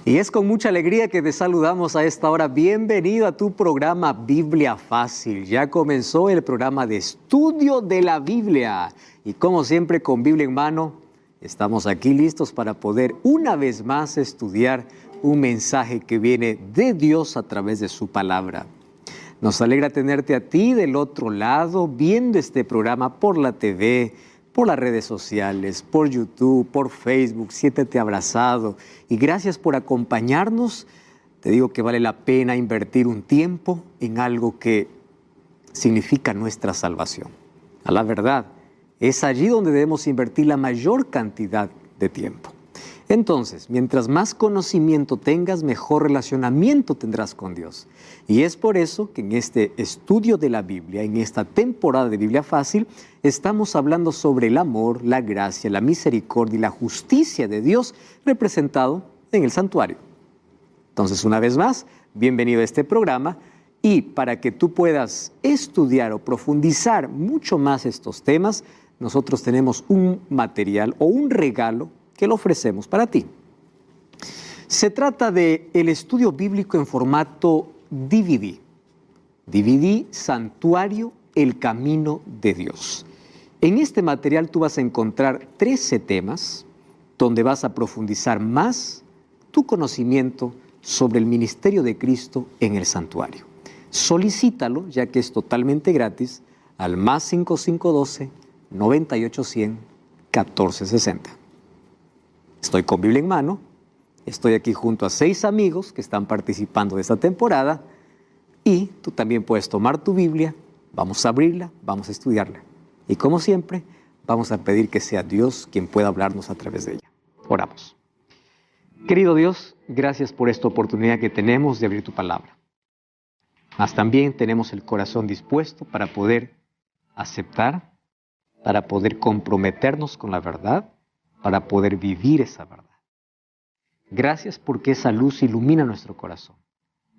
Y es con mucha alegría que te saludamos a esta hora. Bienvenido a tu programa Biblia Fácil. Ya comenzó el programa de estudio de la Biblia. Y como siempre, con Biblia en mano, estamos aquí listos para poder una vez más estudiar un mensaje que viene de Dios a través de su palabra. Nos alegra tenerte a ti del otro lado, viendo este programa por la TV, por las redes sociales, por YouTube, por Facebook. Siéntete abrazado y gracias por acompañarnos. Te digo que vale la pena invertir un tiempo en algo que significa nuestra salvación. A la verdad, es allí donde debemos invertir la mayor cantidad de tiempo. Entonces, mientras más conocimiento tengas, mejor relacionamiento tendrás con Dios. Y es por eso que en este estudio de la Biblia, en esta temporada de Biblia Fácil, estamos hablando sobre el amor, la gracia, la misericordia y la justicia de Dios representado en el santuario. Entonces, una vez más, bienvenido a este programa. Y para que tú puedas estudiar o profundizar mucho más estos temas, nosotros tenemos un material o un regalo que lo ofrecemos para ti. Se trata del estudio bíblico en formato DVD. DVD Santuario, el Camino de Dios. En este material tú vas a encontrar 13 temas donde vas a profundizar más tu conocimiento sobre el ministerio de Cristo en el santuario. Solicítalo, ya que es totalmente gratis, al más 5512-9800-1460. Estoy con Biblia en mano, estoy aquí junto a 6 amigos que están participando de esta temporada y tú también puedes tomar tu Biblia, vamos a abrirla, vamos a estudiarla. Y como siempre, vamos a pedir que sea Dios quien pueda hablarnos a través de ella. Oramos. Querido Dios, gracias por esta oportunidad que tenemos de abrir tu palabra. Mas también tenemos el corazón dispuesto para poder aceptar, para poder comprometernos con la verdad, para poder vivir esa verdad. Gracias porque esa luz ilumina nuestro corazón,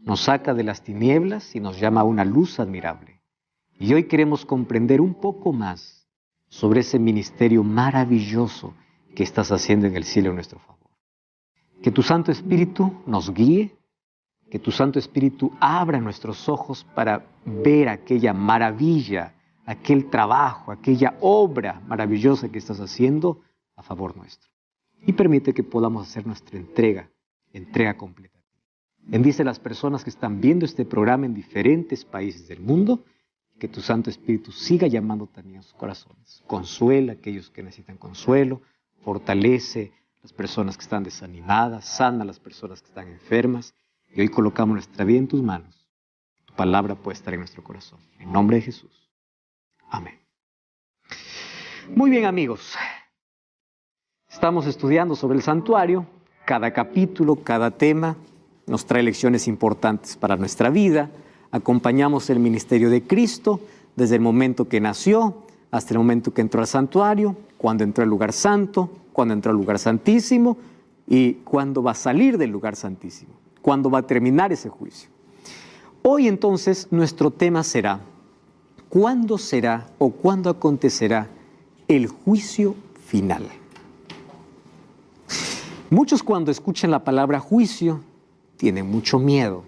nos saca de las tinieblas y nos llama a una luz admirable. Y hoy queremos comprender un poco más sobre ese ministerio maravilloso que estás haciendo en el cielo en nuestro favor. Que tu Santo Espíritu nos guíe, que tu Santo Espíritu abra nuestros ojos para ver aquella maravilla, aquel trabajo, aquella obra maravillosa que estás haciendo a favor nuestro. Y permite que podamos hacer nuestra entrega completa. Bendice a las personas que están viendo este programa en diferentes países del mundo, que tu Santo Espíritu siga llamando también a sus corazones. Consuela a aquellos que necesitan consuelo, fortalece a las personas que están desanimadas, sana a las personas que están enfermas. Y hoy colocamos nuestra vida en tus manos. Tu palabra puede estar en nuestro corazón. En nombre de Jesús. Amén. Muy bien, amigos. Estamos estudiando sobre el santuario. Cada capítulo, cada tema nos trae lecciones importantes para nuestra vida. Acompañamos el ministerio de Cristo desde el momento que nació hasta el momento que entró al santuario, cuando entró al lugar santo, cuando entró al lugar santísimo y cuando va a salir del lugar santísimo, cuando va a terminar ese juicio. Hoy entonces nuestro tema será: ¿cuándo será o cuándo acontecerá el juicio final? Muchos cuando escuchan la palabra juicio tienen mucho miedo.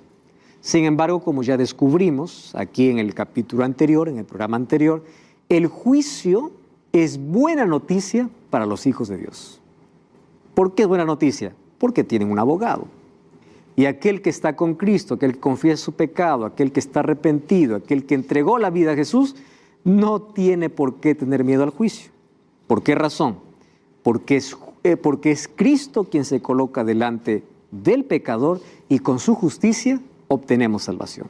Sin embargo, como ya descubrimos aquí en el capítulo anterior, en el programa anterior, el juicio es buena noticia para los hijos de Dios. ¿Por qué es buena noticia? Porque tienen un abogado. Y aquel que está con Cristo, aquel que confiesa su pecado, aquel que está arrepentido, aquel que entregó la vida a Jesús, no tiene por qué tener miedo al juicio. ¿Por qué razón? Porque es Cristo quien se coloca delante del pecador y con su justicia obtenemos salvación.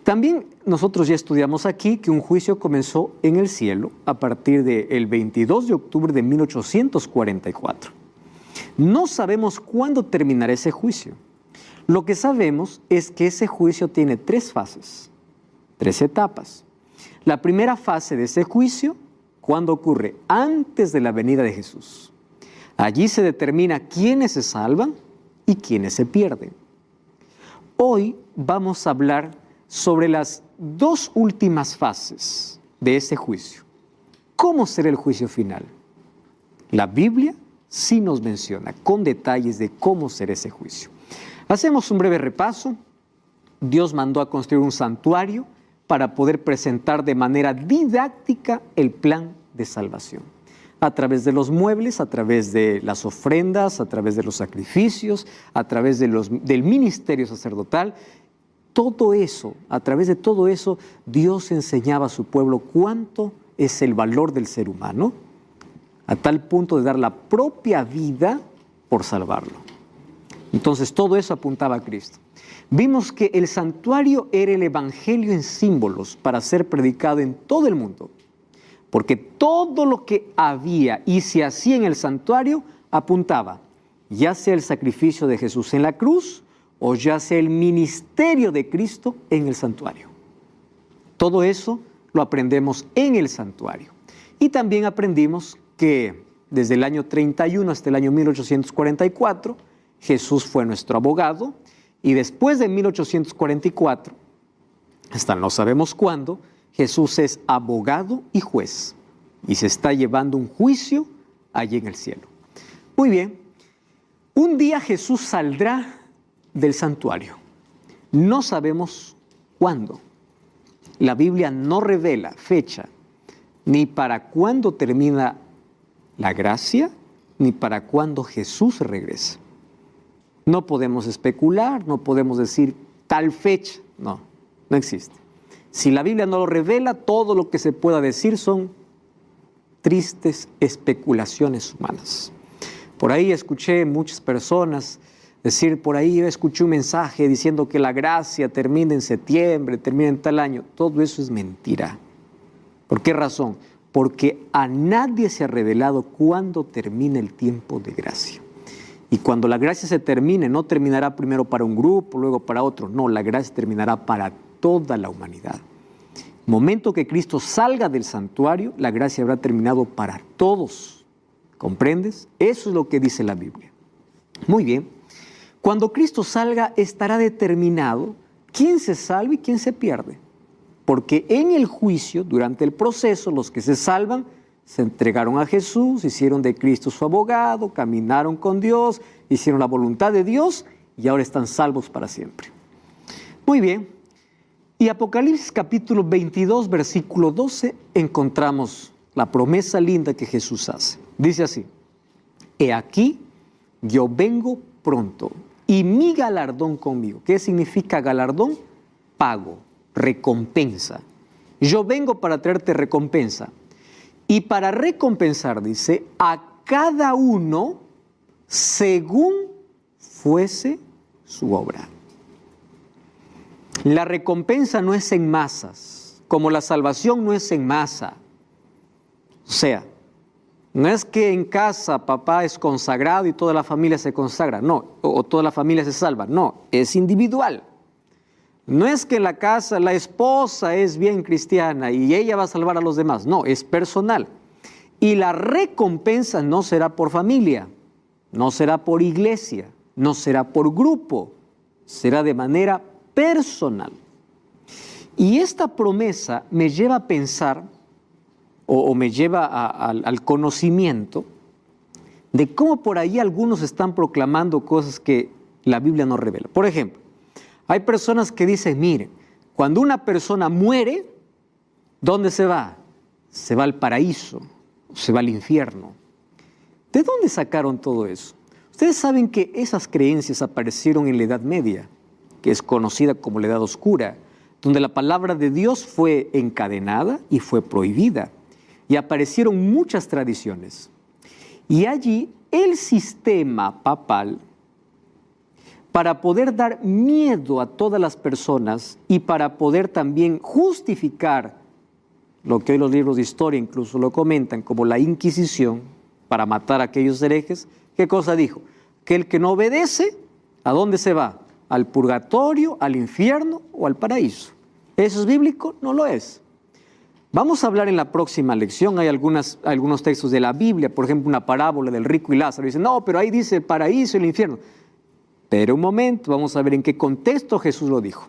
También nosotros ya estudiamos aquí que un juicio comenzó en el cielo a partir del 22 de octubre de 1844. No sabemos cuándo terminará ese juicio. Lo que sabemos es que ese juicio tiene 3 fases, 3 etapas. La primera fase de ese juicio, ¿cuándo ocurre? Antes de la venida de Jesús. Allí se determina quiénes se salvan y quiénes se pierden. Hoy vamos a hablar sobre las 2 últimas fases de ese juicio. ¿Cómo será el juicio final? La Biblia sí nos menciona con detalles de cómo será ese juicio. Hacemos un breve repaso. Dios mandó a construir un santuario para poder presentar de manera didáctica el plan de salvación. A través de los muebles, a través de las ofrendas, a través de los sacrificios, a través del ministerio sacerdotal. Todo eso, a través de todo eso, Dios enseñaba a su pueblo cuánto es el valor del ser humano, a tal punto de dar la propia vida por salvarlo. Entonces todo eso apuntaba a Cristo. Vimos que el santuario era el evangelio en símbolos para ser predicado en todo el mundo, porque todo lo que había y se hacía en el santuario apuntaba, ya sea el sacrificio de Jesús en la cruz o ya sea el ministerio de Cristo en el santuario. Todo eso lo aprendemos en el santuario. Y también aprendimos que desde el año 31 hasta el año 1844, Jesús fue nuestro abogado, y después de 1844, hasta no sabemos cuándo, Jesús es abogado y juez, y se está llevando un juicio allí en el cielo. Muy bien, un día Jesús saldrá del santuario. No sabemos cuándo. La Biblia no revela fecha, ni para cuándo termina la gracia, ni para cuándo Jesús regresa. No podemos especular, no podemos decir tal fecha. No existe. Si la Biblia no lo revela, todo lo que se pueda decir son tristes especulaciones humanas. Por ahí escuché muchas personas decir, por ahí yo escuché un mensaje diciendo que la gracia termina en septiembre, termina en tal año. Todo eso es mentira. ¿Por qué razón? Porque a nadie se ha revelado cuándo termina el tiempo de gracia. Y cuando la gracia se termine, no terminará primero para un grupo, luego para otro. No, la gracia terminará para toda la humanidad. Momento que Cristo salga del santuario, la gracia habrá terminado para todos. ¿Comprendes? Eso es lo que dice la Biblia. Muy bien. Cuando Cristo salga, estará determinado quién se salva y quién se pierde. Porque en el juicio, durante el proceso, los que se salvan se entregaron a Jesús, hicieron de Cristo su abogado, caminaron con Dios, hicieron la voluntad de Dios y ahora están salvos para siempre. Muy bien. Y Apocalipsis capítulo 22, versículo 12, encontramos la promesa linda que Jesús hace. Dice así: he aquí, yo vengo pronto y mi galardón conmigo. ¿Qué significa galardón? Pago, recompensa. Yo vengo para traerte recompensa. Y para recompensar, dice, a cada uno según fuese su obra. La recompensa no es en masas, como la salvación no es en masa. O sea, no es que en casa papá es consagrado y toda la familia se consagra, no, o toda la familia se salva, no, es individual. No es que en la casa la esposa es bien cristiana y ella va a salvar a los demás, no, es personal. Y la recompensa no será por familia, no será por iglesia, no será por grupo, será de manera personal. Y esta promesa me lleva a pensar, o me lleva al conocimiento de cómo por ahí algunos están proclamando cosas que la Biblia no revela. Por ejemplo, hay personas que dicen, miren, cuando una persona muere, ¿dónde se va? Se va al paraíso, se va al infierno. ¿De dónde sacaron todo eso? Ustedes saben que esas creencias aparecieron en la Edad Media, que es conocida como la Edad Oscura, donde la palabra de Dios fue encadenada y fue prohibida, y aparecieron muchas tradiciones. Y allí el sistema papal, para poder dar miedo a todas las personas y para poder también justificar lo que hoy los libros de historia incluso lo comentan como la Inquisición, para matar a aquellos herejes, ¿qué cosa dijo? Que el que no obedece, ¿a dónde se va? ¿Al purgatorio, al infierno o al paraíso? ¿Eso es bíblico? No lo es. Vamos a hablar en la próxima lección, hay algunos textos de la Biblia, por ejemplo una parábola del rico y Lázaro, dicen, no, pero ahí dice el paraíso y el infierno. Pero un momento, vamos a ver en qué contexto Jesús lo dijo.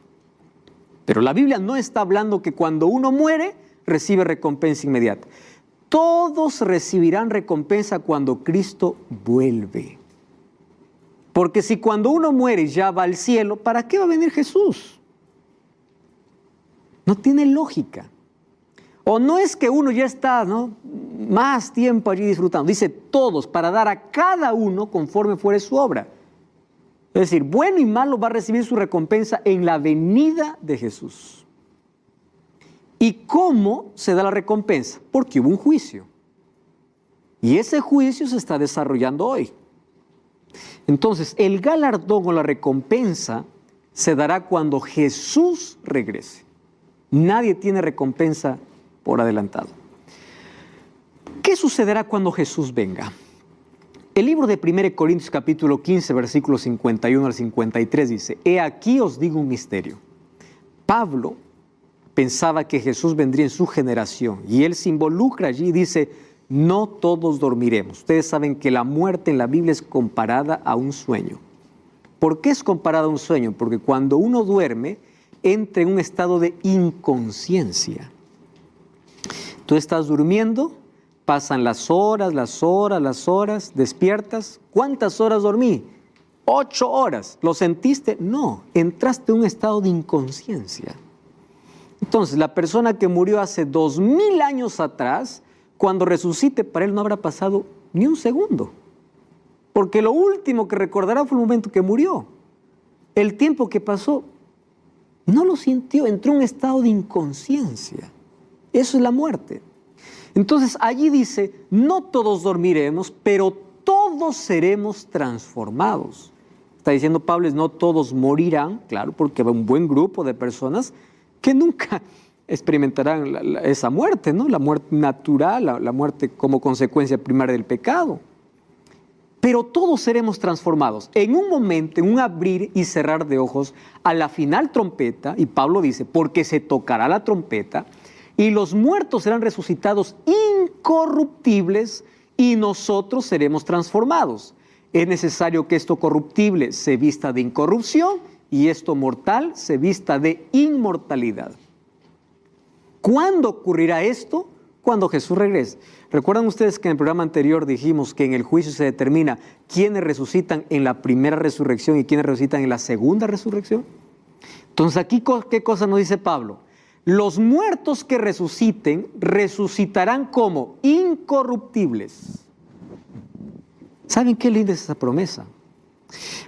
Pero la Biblia no está hablando que cuando uno muere, recibe recompensa inmediata. todos recibirán recompensa cuando Cristo vuelve. Porque si cuando uno muere ya va al cielo, ¿para qué va a venir Jesús? No tiene lógica. O no es que uno ya está, ¿no?, más tiempo allí disfrutando. Dice todos, para dar a cada uno conforme fuere su obra. Es decir, bueno y malo va a recibir su recompensa en la venida de Jesús. ¿Y cómo se da la recompensa? Porque hubo un juicio. Y ese juicio se está desarrollando hoy. Entonces, el galardón o la recompensa se dará cuando Jesús regrese. Nadie tiene recompensa por adelantado. ¿Qué sucederá cuando Jesús venga? El libro de 1 Corintios capítulo 15, versículos 51 al 53 dice: He aquí os digo un misterio. Pablo pensaba que Jesús vendría en su generación y él se involucra allí y dice: no todos dormiremos. Ustedes saben que la muerte en la Biblia es comparada a un sueño. ¿Por qué es comparada a un sueño? Porque cuando uno duerme, entra en un estado de inconsciencia. Tú estás durmiendo, pasan las horas, despiertas. ¿Cuántas horas dormí? 8 horas. ¿Lo sentiste? No, entraste en un estado de inconsciencia. Entonces, la persona que murió hace 2000 años atrás, cuando resucite, para él no habrá pasado ni un segundo. Porque lo último que recordará fue el momento que murió. El tiempo que pasó, no lo sintió, entró en un estado de inconsciencia. Eso es la muerte. Entonces, allí dice, no todos dormiremos, pero todos seremos transformados. Está diciendo Pablo, no todos morirán, claro, porque va un buen grupo de personas que nunca experimentarán esa muerte, ¿no? La muerte natural, la muerte como consecuencia primaria del pecado. Pero todos seremos transformados en un momento, en un abrir y cerrar de ojos, a la final trompeta, y Pablo dice, porque se tocará la trompeta, y los muertos serán resucitados incorruptibles, y nosotros seremos transformados. Es necesario que esto corruptible se vista de incorrupción, y esto mortal se vista de inmortalidad. ¿Cuándo ocurrirá esto? Cuando Jesús regrese. ¿Recuerdan ustedes que en el programa anterior dijimos que en el juicio se determina quiénes resucitan en la primera resurrección y quiénes resucitan en la segunda resurrección? Entonces aquí, ¿qué cosa nos dice Pablo? Los muertos que resuciten, resucitarán como incorruptibles. ¿Saben qué linda es esa promesa?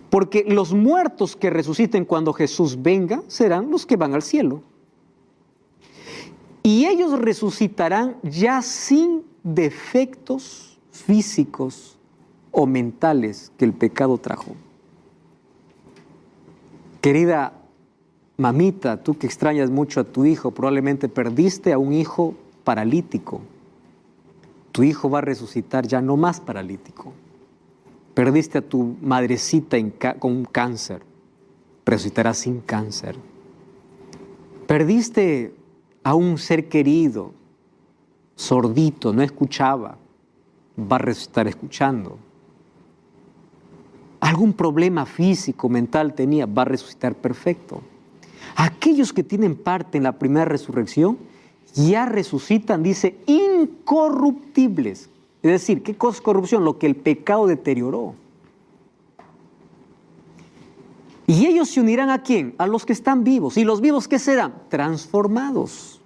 Porque los muertos que resuciten cuando Jesús venga serán los que van al cielo. Y ellos resucitarán ya sin defectos físicos o mentales que el pecado trajo. Querida mamita, tú que extrañas mucho a tu hijo, probablemente perdiste a un hijo paralítico. Tu hijo va a resucitar ya no más paralítico. Perdiste a tu madrecita con un cáncer, resucitará sin cáncer. Perdiste a un ser querido, sordito, no escuchaba, va a resucitar escuchando. Algún problema físico, mental tenía, va a resucitar perfecto. Aquellos que tienen parte en la primera resurrección ya resucitan, dice, incorruptibles. Es decir, ¿qué cosa es corrupción? Lo que el pecado deterioró. Y ellos se unirán ¿a quién? A los que están vivos. ¿Y los vivos qué serán? Transformados.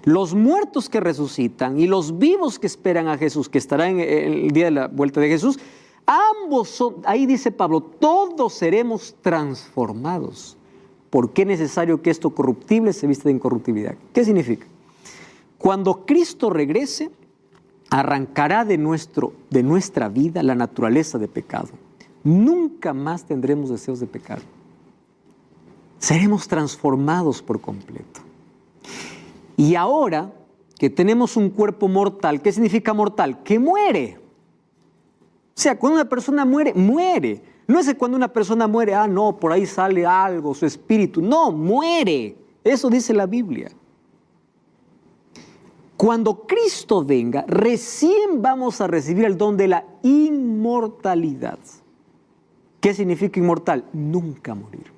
Los muertos que resucitan y los vivos que esperan a Jesús, que estarán en el día de la vuelta de Jesús, ambos son, ahí dice Pablo, todos seremos transformados. ¿Por qué es necesario que esto corruptible se vista de incorruptibilidad? ¿Qué significa? Cuando Cristo regrese, arrancará de nuestra vida la naturaleza de pecado. Nunca más tendremos deseos de pecar. Seremos transformados por completo. Y ahora que tenemos un cuerpo mortal, ¿qué significa mortal? Que muere. O sea, cuando una persona muere, muere. No es que cuando una persona muere, no, por ahí sale algo, su espíritu. No, muere. Eso dice la Biblia. Cuando Cristo venga, recién vamos a recibir el don de la inmortalidad. ¿Qué significa inmortal? Nunca morir.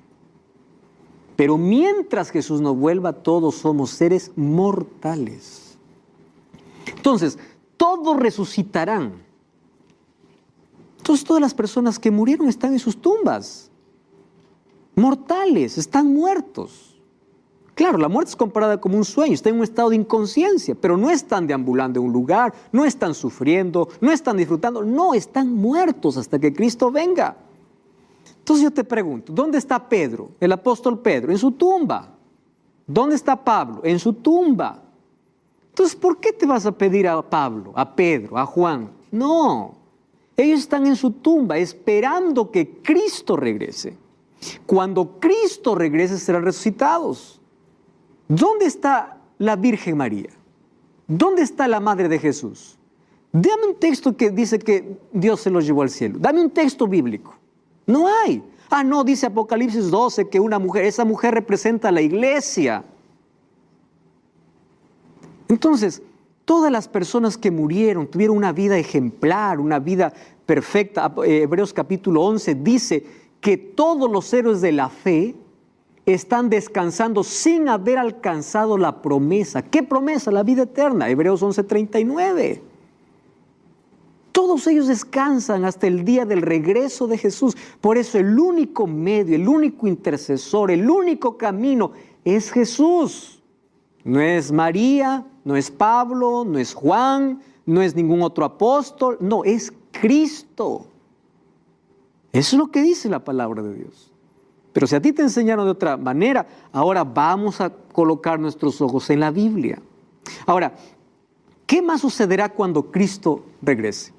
Pero mientras Jesús no vuelva, todos somos seres mortales. Entonces, todos resucitarán. Entonces, todas las personas que murieron están en sus tumbas. Mortales, están muertos. Claro, la muerte es comparada como un sueño, están en un estado de inconsciencia, pero no están deambulando en un lugar, no están sufriendo, no están disfrutando, no, están muertos hasta que Cristo venga. Entonces yo te pregunto, ¿dónde está Pedro, el apóstol Pedro? En su tumba. ¿Dónde está Pablo? En su tumba. Entonces, ¿por qué te vas a pedir a Pablo, a Pedro, a Juan? No, ellos están en su tumba esperando que Cristo regrese. Cuando Cristo regrese serán resucitados. ¿Dónde está la Virgen María? ¿Dónde está la Madre de Jesús? Dame un texto que dice que Dios se los llevó al cielo. Dame un texto bíblico. No hay. Ah, no, dice Apocalipsis 12 que esa mujer representa a la iglesia. Entonces, todas las personas que murieron tuvieron una vida ejemplar, una vida perfecta. Hebreos capítulo 11 dice que todos los héroes de la fe están descansando sin haber alcanzado la promesa. ¿Qué promesa? La vida eterna. Hebreos 11:39. Todos ellos descansan hasta el día del regreso de Jesús. Por eso el único medio, el único intercesor, el único camino es Jesús. No es María, no es Pablo, no es Juan, no es ningún otro apóstol. No, es Cristo. Eso es lo que dice la palabra de Dios. Pero si a ti te enseñaron de otra manera, ahora vamos a colocar nuestros ojos en la Biblia. Ahora, ¿qué más sucederá cuando Cristo regrese?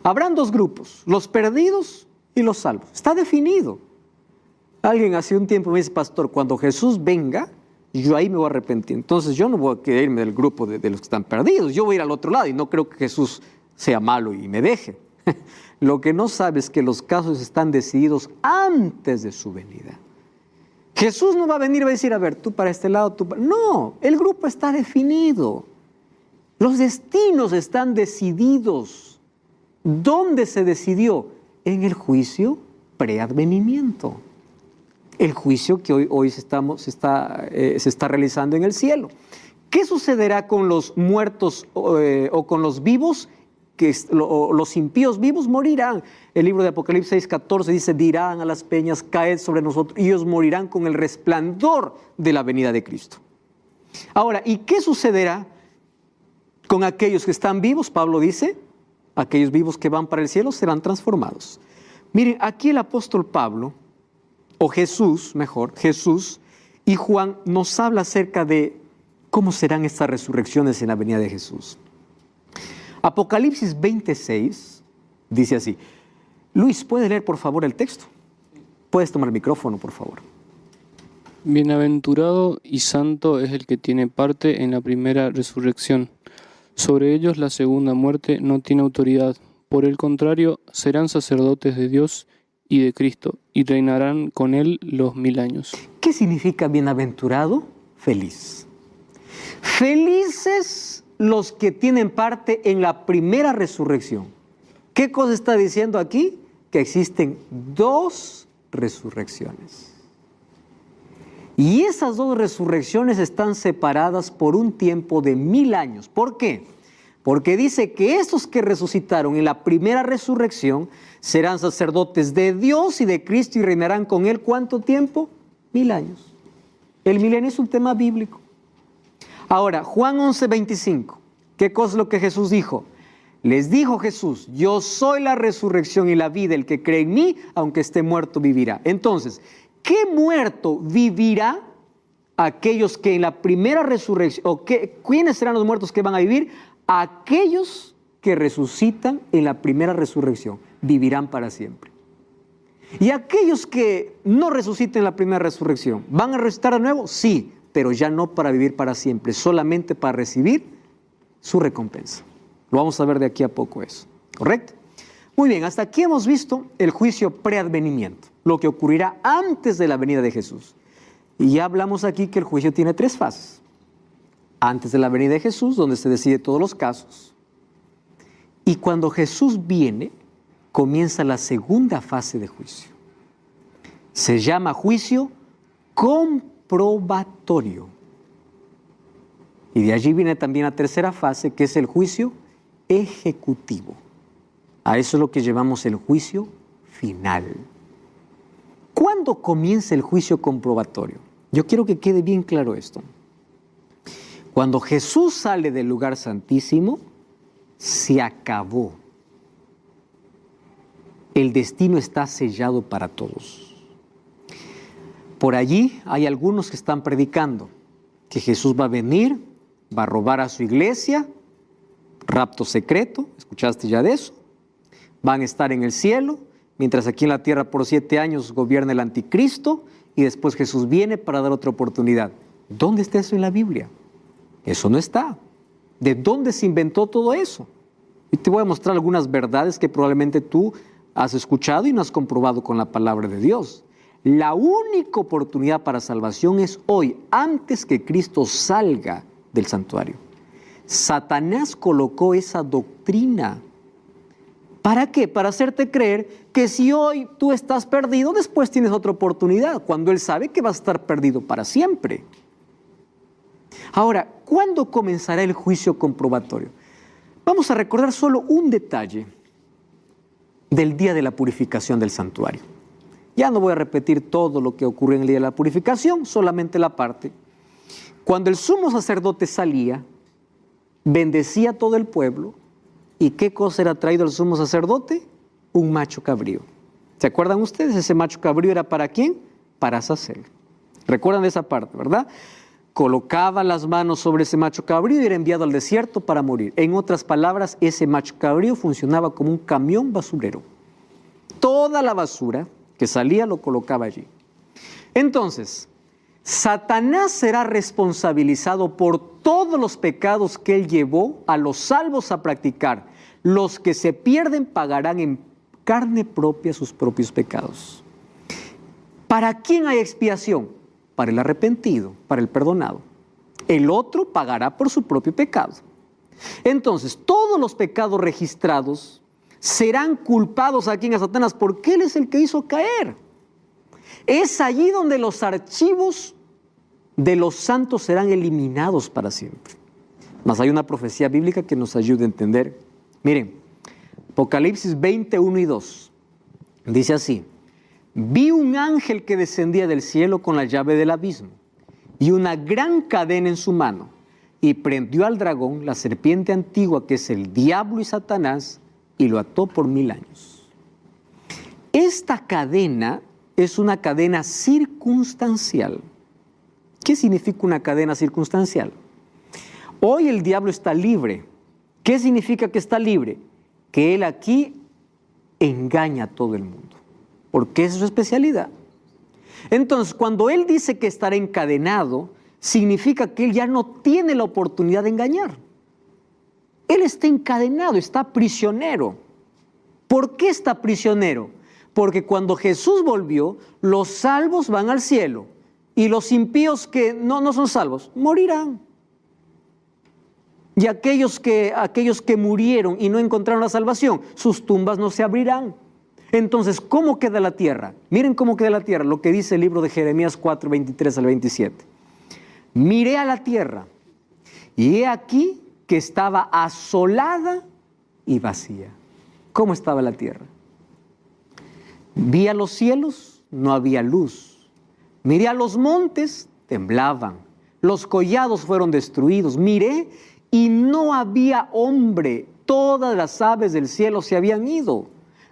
Habrán dos grupos, los perdidos y los salvos. Está definido. Alguien hace un tiempo me dice, pastor, cuando Jesús venga, yo ahí me voy a arrepentir. Entonces yo no voy a querer irme del grupo de los que están perdidos. Yo voy a ir al otro lado y no creo que Jesús sea malo y me deje. Lo que no sabe es que los casos están decididos antes de su venida. Jesús no va a venir y va a decir, a ver, tú para este lado, tú para... No, el grupo está definido. Los destinos están decididos. ¿Dónde se decidió? En el juicio preadvenimiento. El juicio que hoy se está realizando en el cielo. ¿Qué sucederá con los muertos o con los vivos? Que los impíos vivos morirán. El libro de Apocalipsis 6:14 dice, dirán a las peñas, caed sobre nosotros, y ellos morirán con el resplandor de la venida de Cristo. Ahora, ¿y qué sucederá con aquellos que están vivos? Pablo dice, aquellos vivos que van para el cielo serán transformados. Miren, aquí el apóstol Pablo, o Jesús, mejor, Jesús y Juan nos habla acerca de cómo serán estas resurrecciones en la venida de Jesús. Apocalipsis 26 dice así. Luis, ¿puedes leer por favor el texto? Puedes tomar el micrófono, por favor. Bienaventurado y santo es el que tiene parte en la primera resurrección. Sobre ellos la segunda muerte no tiene autoridad. Por el contrario, serán sacerdotes de Dios y de Cristo, y reinarán con él los 1000 años. ¿Qué significa bienaventurado? Feliz. Felices los que tienen parte en la primera resurrección. ¿Qué cosa está diciendo aquí? Que existen dos resurrecciones. Y esas dos resurrecciones están separadas por un tiempo de 1000 años. ¿Por qué? Porque dice que estos que resucitaron en la primera resurrección serán sacerdotes de Dios y de Cristo y reinarán con él ¿cuánto tiempo? 1000 años. El milenio es un tema bíblico. Ahora, Juan 11:25, ¿qué cosa es lo que Jesús dijo? Les dijo Jesús, yo soy la resurrección y la vida, el que cree en mí, aunque esté muerto, vivirá. Entonces, ¿qué muerto vivirá? Aquellos que en la primera resurrección, ¿quiénes serán los muertos que van a vivir? Aquellos que resucitan en la primera resurrección, vivirán para siempre. Y aquellos que no resuciten en la primera resurrección, ¿van a resucitar de nuevo? Sí, pero ya no para vivir para siempre, solamente para recibir su recompensa. Lo vamos a ver de aquí a poco eso, ¿correcto? Muy bien, hasta aquí hemos visto el juicio preadvenimiento, lo que ocurrirá antes de la venida de Jesús. Y ya hablamos aquí que el juicio tiene 3 fases. Antes de la venida de Jesús, donde se decide todos los casos. Y cuando Jesús viene, comienza la segunda fase de juicio. Se llama juicio comprobatorio. Y de allí viene también la tercera fase, que es el juicio ejecutivo. A eso es lo que llamamos el juicio final. ¿Cuándo comienza el juicio comprobatorio? Yo quiero que quede bien claro esto. Cuando Jesús sale del lugar santísimo, se acabó. El destino está sellado para todos. Por allí hay algunos que están predicando que Jesús va a venir, va a robar a su iglesia, rapto secreto, ¿escuchaste ya de eso? Van a estar en el cielo, mientras aquí en la tierra por 7 años gobierna el anticristo y después Jesús viene para dar otra oportunidad. ¿Dónde está eso en la Biblia? Eso no está. ¿De dónde se inventó todo eso? Y te voy a mostrar algunas verdades que probablemente tú has escuchado y no has comprobado con la palabra de Dios. La única oportunidad para salvación es hoy, antes que Cristo salga del santuario. Satanás colocó esa doctrina. ¿Para qué? Para hacerte creer que si hoy tú estás perdido, después tienes otra oportunidad, cuando él sabe que vas a estar perdido para siempre. Ahora, ¿cuándo comenzará el juicio comprobatorio? Vamos a recordar solo un detalle del día de la purificación del santuario. Ya no voy a repetir todo lo que ocurrió en el día de la purificación, solamente la parte. Cuando el sumo sacerdote salía, bendecía a todo el pueblo. ¿Y qué cosa era traído al sumo sacerdote? Un macho cabrío. ¿Se acuerdan ustedes? Ese macho cabrío era ¿para quién? Para Azazel. ¿Recuerdan esa parte, verdad? Colocaba las manos sobre ese macho cabrío y era enviado al desierto para morir. En otras palabras, ese macho cabrío funcionaba como un camión basurero. Toda la basura que salía lo colocaba allí. Entonces, Satanás será responsabilizado por todos los pecados que él llevó a los salvos a practicar. Los que se pierden pagarán en carne propia sus propios pecados. ¿Para quién hay expiación? Para el arrepentido, para el perdonado. El otro pagará por su propio pecado. Entonces, todos los pecados registrados serán culpados aquí en Satanás, porque él es el que hizo caer. Es allí donde los archivos de los santos serán eliminados para siempre. Mas hay una profecía bíblica que nos ayuda a entender. Miren, Apocalipsis 21 y 2 dice así: vi un ángel que descendía del cielo con la llave del abismo y una gran cadena en su mano, y prendió al dragón, la serpiente antigua, que es el diablo y Satanás, y lo ató por 1000 años. Esta cadena es una cadena circunstancial. ¿Qué significa una cadena circunstancial? Hoy el diablo está libre. ¿Qué significa que está libre? Que él aquí engaña a todo el mundo, porque es su especialidad. Entonces, cuando él dice que estará encadenado, significa que él ya no tiene la oportunidad de engañar. Él está encadenado, está prisionero. ¿Por qué está prisionero? Porque cuando Jesús volvió, los salvos van al cielo y los impíos que no son salvos morirán. Y aquellos que murieron y no encontraron la salvación, sus tumbas no se abrirán. Entonces, ¿cómo queda la tierra? Miren cómo queda la tierra, lo que dice el libro de Jeremías 4, 23 al 27. Miré a la tierra y he aquí que estaba asolada y vacía. ¿Cómo estaba la tierra? Vi a los cielos, no había luz. Miré a los montes, temblaban. Los collados fueron destruidos. Miré y no había hombre. Todas las aves del cielo se habían ido.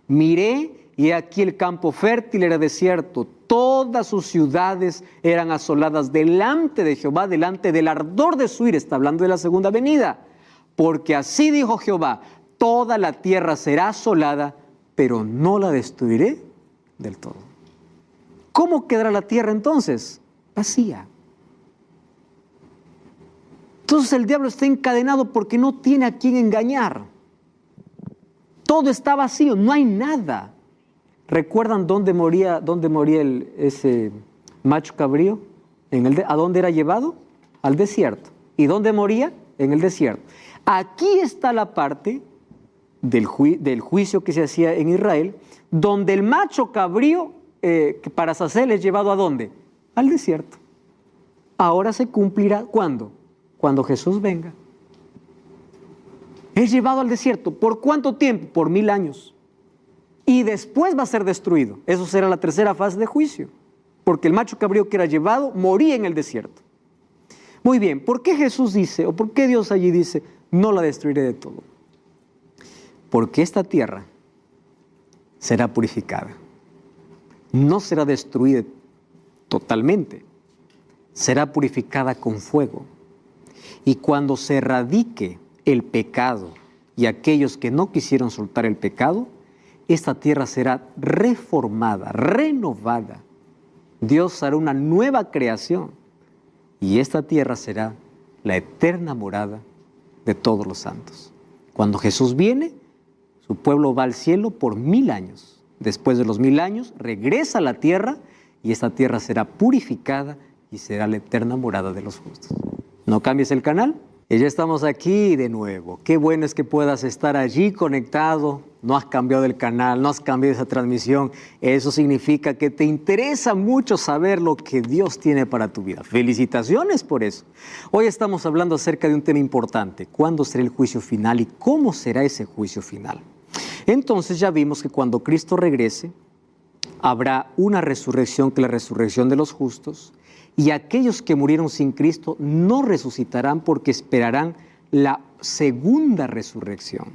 Miré y aquí el campo fértil era desierto. Todas sus ciudades eran asoladas delante de Jehová, delante del ardor de su ira. Está hablando de la segunda venida. Porque así dijo Jehová: toda la tierra será asolada, pero no la destruiré del todo. ¿Cómo quedará la tierra entonces? Vacía. Entonces el diablo está encadenado porque no tiene a quién engañar. Todo está vacío, no hay nada. ¿Recuerdan dónde moría ese macho cabrío? ¿A dónde era llevado? Al desierto. ¿Y dónde moría? En el desierto. Aquí está la parte del juicio que se hacía en Israel, donde el macho cabrío para Azazel es llevado ¿a dónde? Al desierto. Ahora se cumplirá, ¿cuándo? cuando Jesús venga. Es llevado al desierto. ¿Por cuánto tiempo? Por 1000 años. Y después va a ser destruido. Eso será la tercera fase de juicio. Porque el macho cabrío que era llevado moría en el desierto. Muy bien, ¿por qué Jesús dice, o por qué Dios allí dice, no la destruiré de todo? Porque esta tierra será purificada. No será destruida totalmente. Será purificada con fuego. Y cuando se erradique el pecado y aquellos que no quisieron soltar el pecado, esta tierra será reformada, renovada. Dios hará una nueva creación y esta tierra será la eterna morada de todos los santos. Cuando Jesús viene, su pueblo va al cielo por 1000 años. Después de los 1000 años, regresa a la tierra y esta tierra será purificada y será la eterna morada de los justos. ¿No cambies el canal? Y ya estamos aquí de nuevo. Qué bueno es que puedas estar allí conectado. No has cambiado el canal, no has cambiado esa transmisión. Eso significa que te interesa mucho saber lo que Dios tiene para tu vida. Felicitaciones por eso. Hoy estamos hablando acerca de un tema importante. ¿Cuándo será el juicio final y cómo será ese juicio final? Entonces ya vimos que cuando Cristo regrese, habrá una resurrección, que es la resurrección de los justos. Y aquellos que murieron sin Cristo no resucitarán porque esperarán la segunda resurrección.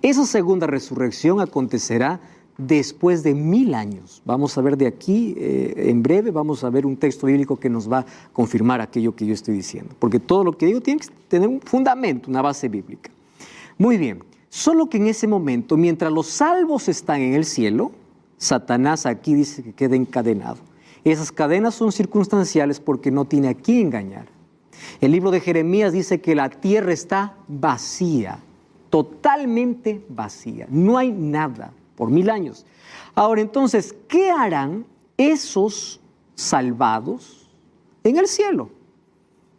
Esa segunda resurrección acontecerá después de 1000 años. Vamos a ver de aquí, en breve, vamos a ver un texto bíblico que nos va a confirmar aquello que yo estoy diciendo. Porque todo lo que digo tiene que tener un fundamento, una base bíblica. Muy bien, solo que en ese momento, mientras los salvos están en el cielo, Satanás aquí dice que queda encadenado. Esas cadenas son circunstanciales porque no tiene a quién engañar. El libro de Jeremías dice que la tierra está vacía, totalmente vacía. No hay nada por 1000 años. Ahora, entonces, ¿qué harán esos salvados en el cielo?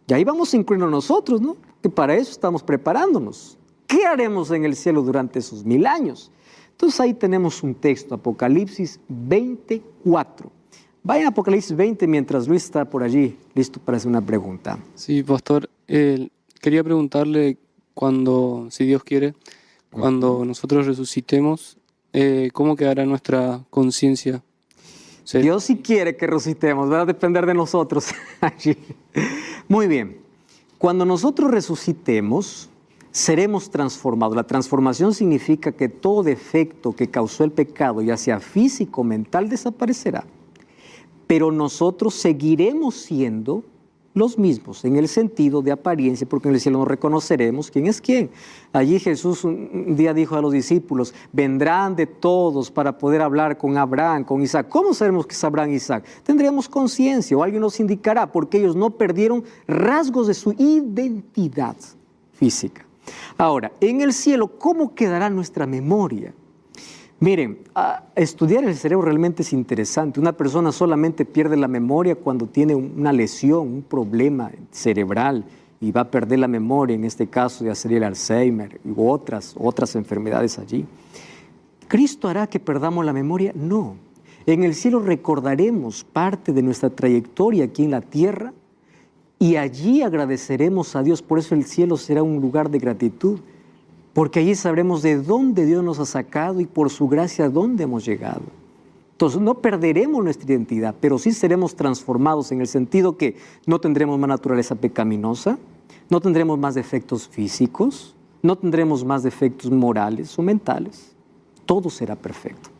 Y ahí vamos a incluirnos nosotros, ¿no? Que para eso estamos preparándonos. ¿Qué haremos en el cielo durante esos 1000 años? Entonces ahí tenemos un texto, Apocalipsis 24. Vayan a Apocalipsis 20 mientras Luis está por allí, listo para hacer una pregunta. Sí, pastor, quería preguntarle cuando, si Dios quiere, cuando nosotros resucitemos, ¿cómo quedará nuestra conciencia? Sí. Dios sí quiere que resucitemos, va a depender de nosotros allí. Muy bien, cuando nosotros resucitemos, seremos transformados. La transformación significa que todo defecto que causó el pecado, ya sea físico o mental, desaparecerá. Pero nosotros seguiremos siendo los mismos en el sentido de apariencia, porque en el cielo no reconoceremos quién es quién. Allí Jesús un día dijo a los discípulos, vendrán de todos para poder hablar con Abraham, con Isaac. ¿Cómo sabemos que es Abraham y Isaac? Tendríamos conciencia o alguien nos indicará, porque ellos no perdieron rasgos de su identidad física. Ahora, en el cielo, ¿cómo quedará nuestra memoria? Miren, estudiar el cerebro realmente es interesante. Una persona solamente pierde la memoria cuando tiene una lesión, un problema cerebral y va a perder la memoria, en este caso ya sería el Alzheimer u otras enfermedades allí. ¿Cristo hará que perdamos la memoria? No. En el cielo recordaremos parte de nuestra trayectoria aquí en la tierra y allí agradeceremos a Dios. Por eso el cielo será un lugar de gratitud. Porque allí sabremos de dónde Dios nos ha sacado y por su gracia a dónde hemos llegado. Entonces no perderemos nuestra identidad, pero sí seremos transformados en el sentido que no tendremos más naturaleza pecaminosa, no tendremos más defectos físicos, no tendremos más defectos morales o mentales. Todo será perfecto.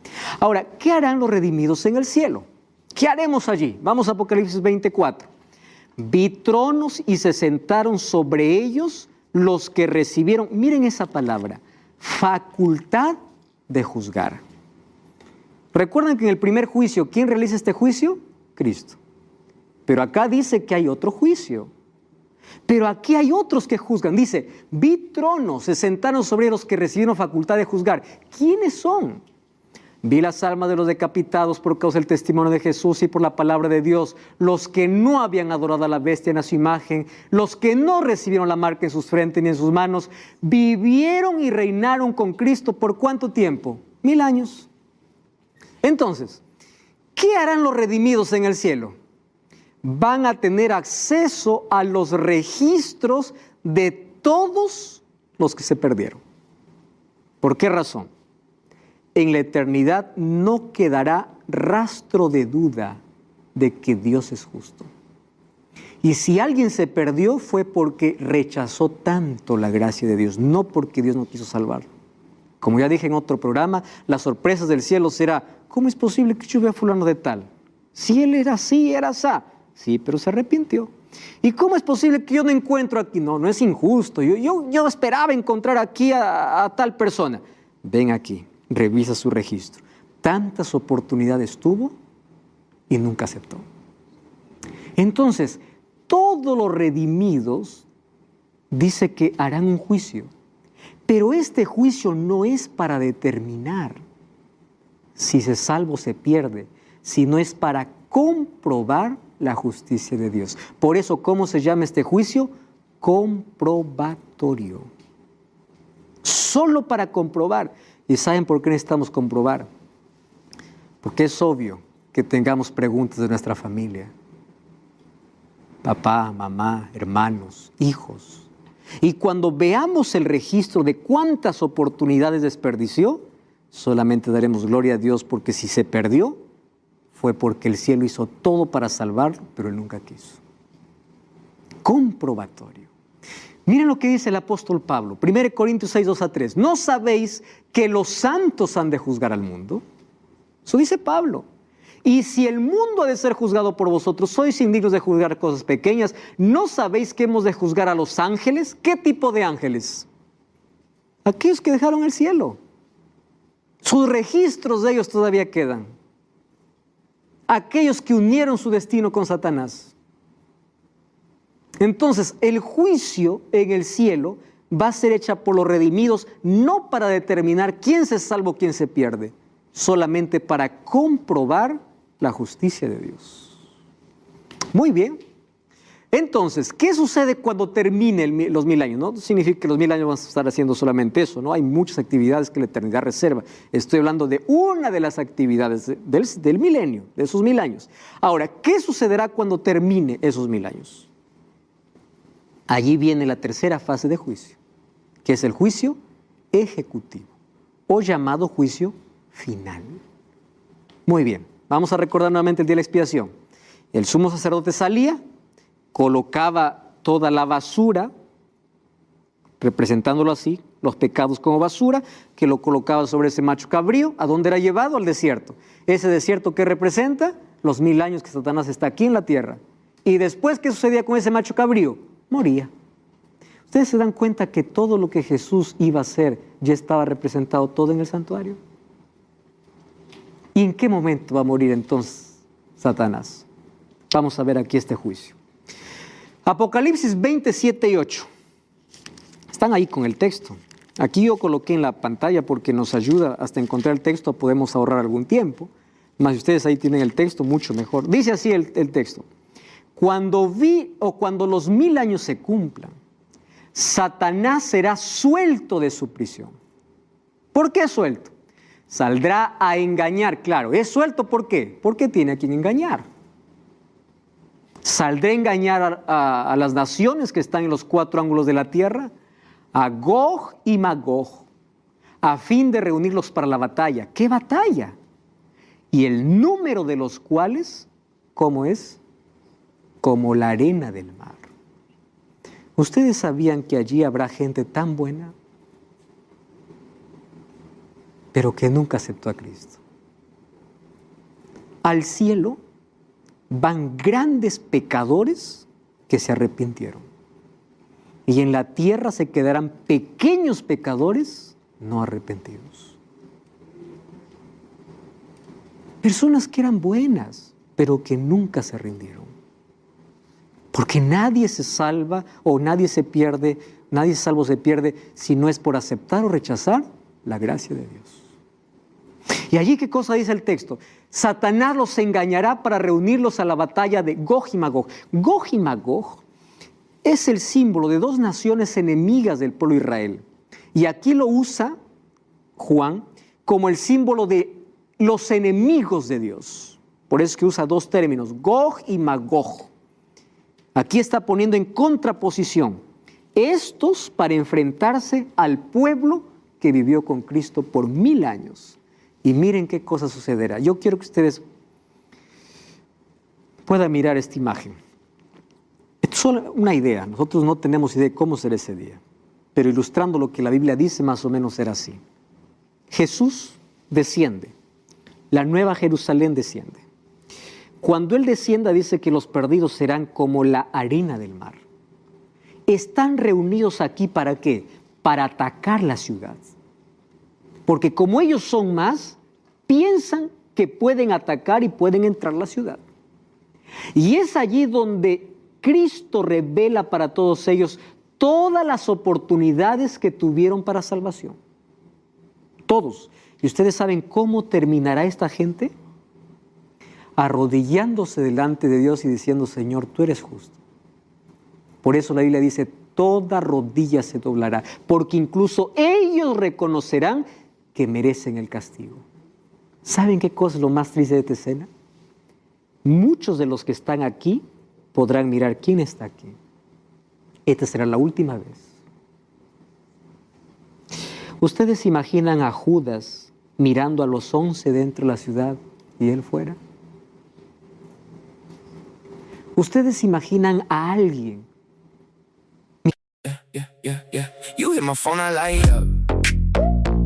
Ahora, ¿qué harán los redimidos en el cielo? ¿Qué haremos allí? Vamos a Apocalipsis 24. Vi tronos y se sentaron sobre ellos los que recibieron, miren esa palabra, facultad de juzgar. Recuerden que en el primer juicio, ¿quién realiza este juicio? Cristo. Pero acá dice que hay otro juicio. Pero aquí hay otros que juzgan. Dice, vi tronos, se sentaron sobre los que recibieron facultad de juzgar. ¿Quiénes son? Vi las almas de los decapitados por causa del testimonio de Jesús y por la palabra de Dios, los que no habían adorado a la bestia ni a su imagen, los que no recibieron la marca en sus frentes ni en sus manos, vivieron y reinaron con Cristo ¿por cuánto tiempo? 1000 años. Entonces, ¿qué harán los redimidos en el cielo? van a tener acceso a los registros de todos los que se perdieron. ¿Por qué razón? En la eternidad no quedará rastro de duda de que Dios es justo. Y si alguien se perdió fue porque rechazó tanto la gracia de Dios, no porque Dios no quiso salvarlo. Como ya dije en otro programa, las sorpresas del cielo será, ¿cómo es posible que yo vea a fulano de tal? Si él era así, era así. Sí, pero se arrepintió. ¿Y cómo es posible que yo no encuentro aquí? No, no es injusto. Yo esperaba encontrar aquí a tal persona. Ven aquí, revisa su registro. Tantas oportunidades tuvo y nunca aceptó. Entonces, todos los redimidos dice que harán un juicio. Pero este juicio no es para determinar si se salva o se pierde, sino es para comprobar la justicia de Dios. Por eso, ¿cómo se llama este juicio? Comprobatorio. Solo para comprobar. ¿Y saben por qué necesitamos comprobar? Porque es obvio que tengamos preguntas de nuestra familia. Papá, mamá, hermanos, hijos. Y cuando veamos el registro de cuántas oportunidades desperdició, solamente daremos gloria a Dios, porque si se perdió, fue porque el cielo hizo todo para salvarlo, pero él nunca quiso. Comprobatorio. Miren lo que dice el apóstol Pablo, 1 Corintios 6, 2-3. ¿No sabéis que los santos han de juzgar al mundo? Eso dice Pablo. Y si el mundo ha de ser juzgado por vosotros, sois indignos de juzgar cosas pequeñas. ¿No sabéis que hemos de juzgar a los ángeles? ¿Qué tipo de ángeles? Aquellos que dejaron el cielo. Sus registros de ellos todavía quedan. Aquellos que unieron su destino con Satanás. Entonces, el juicio en el cielo va a ser hecha por los redimidos, no para determinar quién se salva o quién se pierde, solamente para comprobar la justicia de Dios. Muy bien. Entonces, ¿qué sucede cuando termine los 1000 años? No significa que los 1000 años vamos a estar haciendo solamente eso, ¿no? Hay muchas actividades que la eternidad reserva. Estoy hablando de una de las actividades del milenio, de esos 1000 años. Ahora, ¿qué sucederá cuando termine esos 1000 años? Allí viene la tercera fase de juicio, que es el juicio ejecutivo, o llamado juicio final. Muy bien, vamos a recordar nuevamente el día de la expiación. El sumo sacerdote salía, colocaba toda la basura, representándolo así, los pecados como basura, que lo colocaba sobre ese macho cabrío. ¿A dónde era llevado? Al desierto. Ese desierto, ¿qué representa? Los 1000 años que Satanás está aquí en la tierra. Y después, ¿qué sucedía con ese macho cabrío? Moría. ¿Ustedes se dan cuenta que todo lo que Jesús iba a hacer ya estaba representado todo en el santuario? ¿Y en qué momento va a morir entonces Satanás? Vamos a ver aquí este juicio. Apocalipsis 27 y 8. Están ahí con el texto. Aquí yo coloqué en la pantalla porque nos ayuda hasta encontrar el texto, podemos ahorrar algún tiempo. Mas si ustedes ahí tienen el texto, mucho mejor. Dice así el texto. Cuando los 1000 años se cumplan, Satanás será suelto de su prisión. ¿Por qué suelto? Saldrá a engañar, claro. ¿Es suelto por qué? Porque tiene a quien engañar. Saldrá a engañar a las naciones que están en los 4 ángulos de la tierra, a Gog y Magog, a fin de reunirlos para la batalla. ¿Qué batalla? Y el número de los cuales, ¿cómo es? Como la arena del mar. ¿Ustedes sabían que allí habrá gente tan buena, pero que nunca aceptó a Cristo? Al cielo van grandes pecadores que se arrepintieron. Y en la tierra se quedarán pequeños pecadores no arrepentidos. Personas que eran buenas, pero que nunca se rindieron. Porque nadie se salva o nadie se pierde, nadie salvo se pierde si no es por aceptar o rechazar la gracia de Dios. Y allí, ¿qué cosa dice el texto? Satanás los engañará para reunirlos a la batalla de Gog y Magog. Gog y Magog es el símbolo de 2 naciones enemigas del pueblo de Israel. Y aquí lo usa Juan como el símbolo de los enemigos de Dios. Por eso es que usa 2 términos, Gog y Magog. Aquí está poniendo en contraposición estos para enfrentarse al pueblo que vivió con Cristo por 1000 años. Y miren qué cosa sucederá. Yo quiero que ustedes puedan mirar esta imagen. Esto es solo una idea. Nosotros no tenemos idea de cómo será ese día. Pero ilustrando lo que la Biblia dice, más o menos será así. Jesús desciende. La nueva Jerusalén desciende. Cuando Él descienda, dice que los perdidos serán como la arena del mar. Están reunidos aquí ¿para qué? Para atacar la ciudad. Porque como ellos son más, piensan que pueden atacar y pueden entrar a la ciudad. Y es allí donde Cristo revela para todos ellos todas las oportunidades que tuvieron para salvación. Todos. ¿Y ustedes saben cómo terminará esta gente? Arrodillándose delante de Dios y diciendo: Señor, tú eres justo. Por eso la Biblia dice: toda rodilla se doblará, porque incluso ellos reconocerán que merecen el castigo. ¿Saben qué cosa es lo más triste de esta escena? Muchos de los que están aquí podrán mirar quién está aquí. Esta será la última vez. ¿Ustedes se imaginan a Judas mirando a los 11 dentro de la ciudad y él fuera? ¿Ustedes se imaginan a alguien? Yeah. You hit my phone, I light up.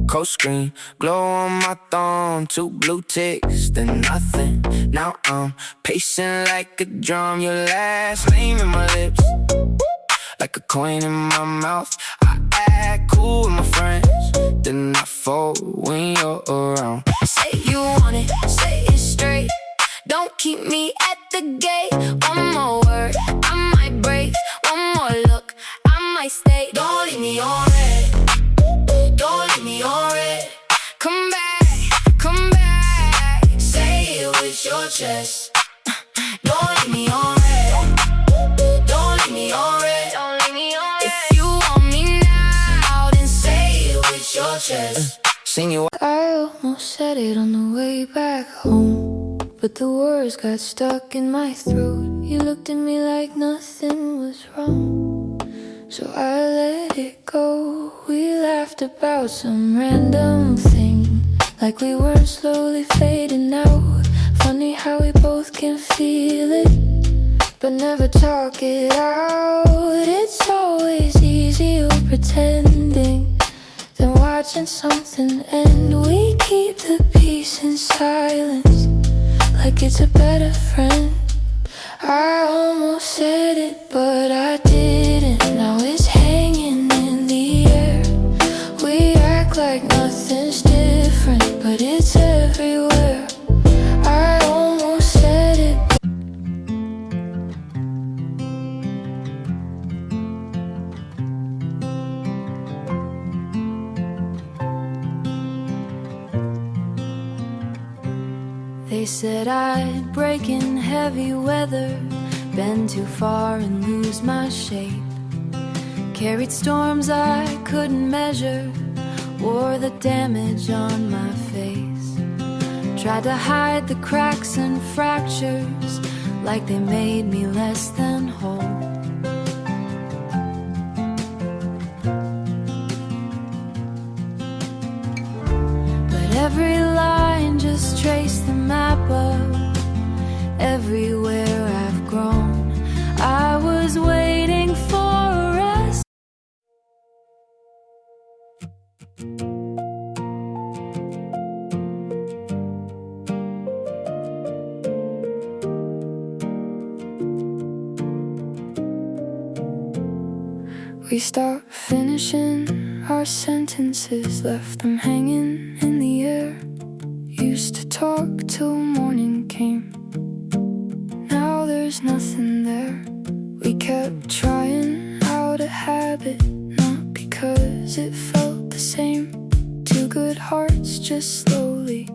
Cold screen, glow on my thumb, 2 blue ticks, then nothing. Now I'm pacing like a drum, your last name in my lips, like a coin in my mouth. I act cool with my friends, then I fold when you're around. Say you want it, say it straight. Don't keep me at the gate. One more word, I might break. One more look, I might stay. Don't leave me on red. Don't leave me on red. Come back, come back. Say it with your chest. Don't leave me on red. Don't leave me on red. Don't leave me on red. If you want me now, then say it with your chest. Sing you. I almost said it on the way back home, but the words got stuck in my throat. You looked at me like nothing was wrong, so I let it go. We laughed about some random thing, like we were slowly fading out. Funny how we both can feel it, but never talk it out. It's always easier pretending than watching something end. We keep the peace in silence, like it's a better friend. I almost said it, but I didn't. Now it's hanging in the air. We act like nothing's different, but it's everywhere. I almost said it. They said I'd break in heavy weather, bend too far and lose my shape. Carried storms I couldn't measure, wore the damage on my face. Tried to hide the cracks and fractures, like they made me less than whole. But every line just traced the map of everywhere I've grown. I was waiting for a rest. We stopped finishing our sentences, left them hanging in the air. Used to talk till morning came, now there's nothing there. We kept trying out a habit, not because it felt the same. Two good hearts just slowly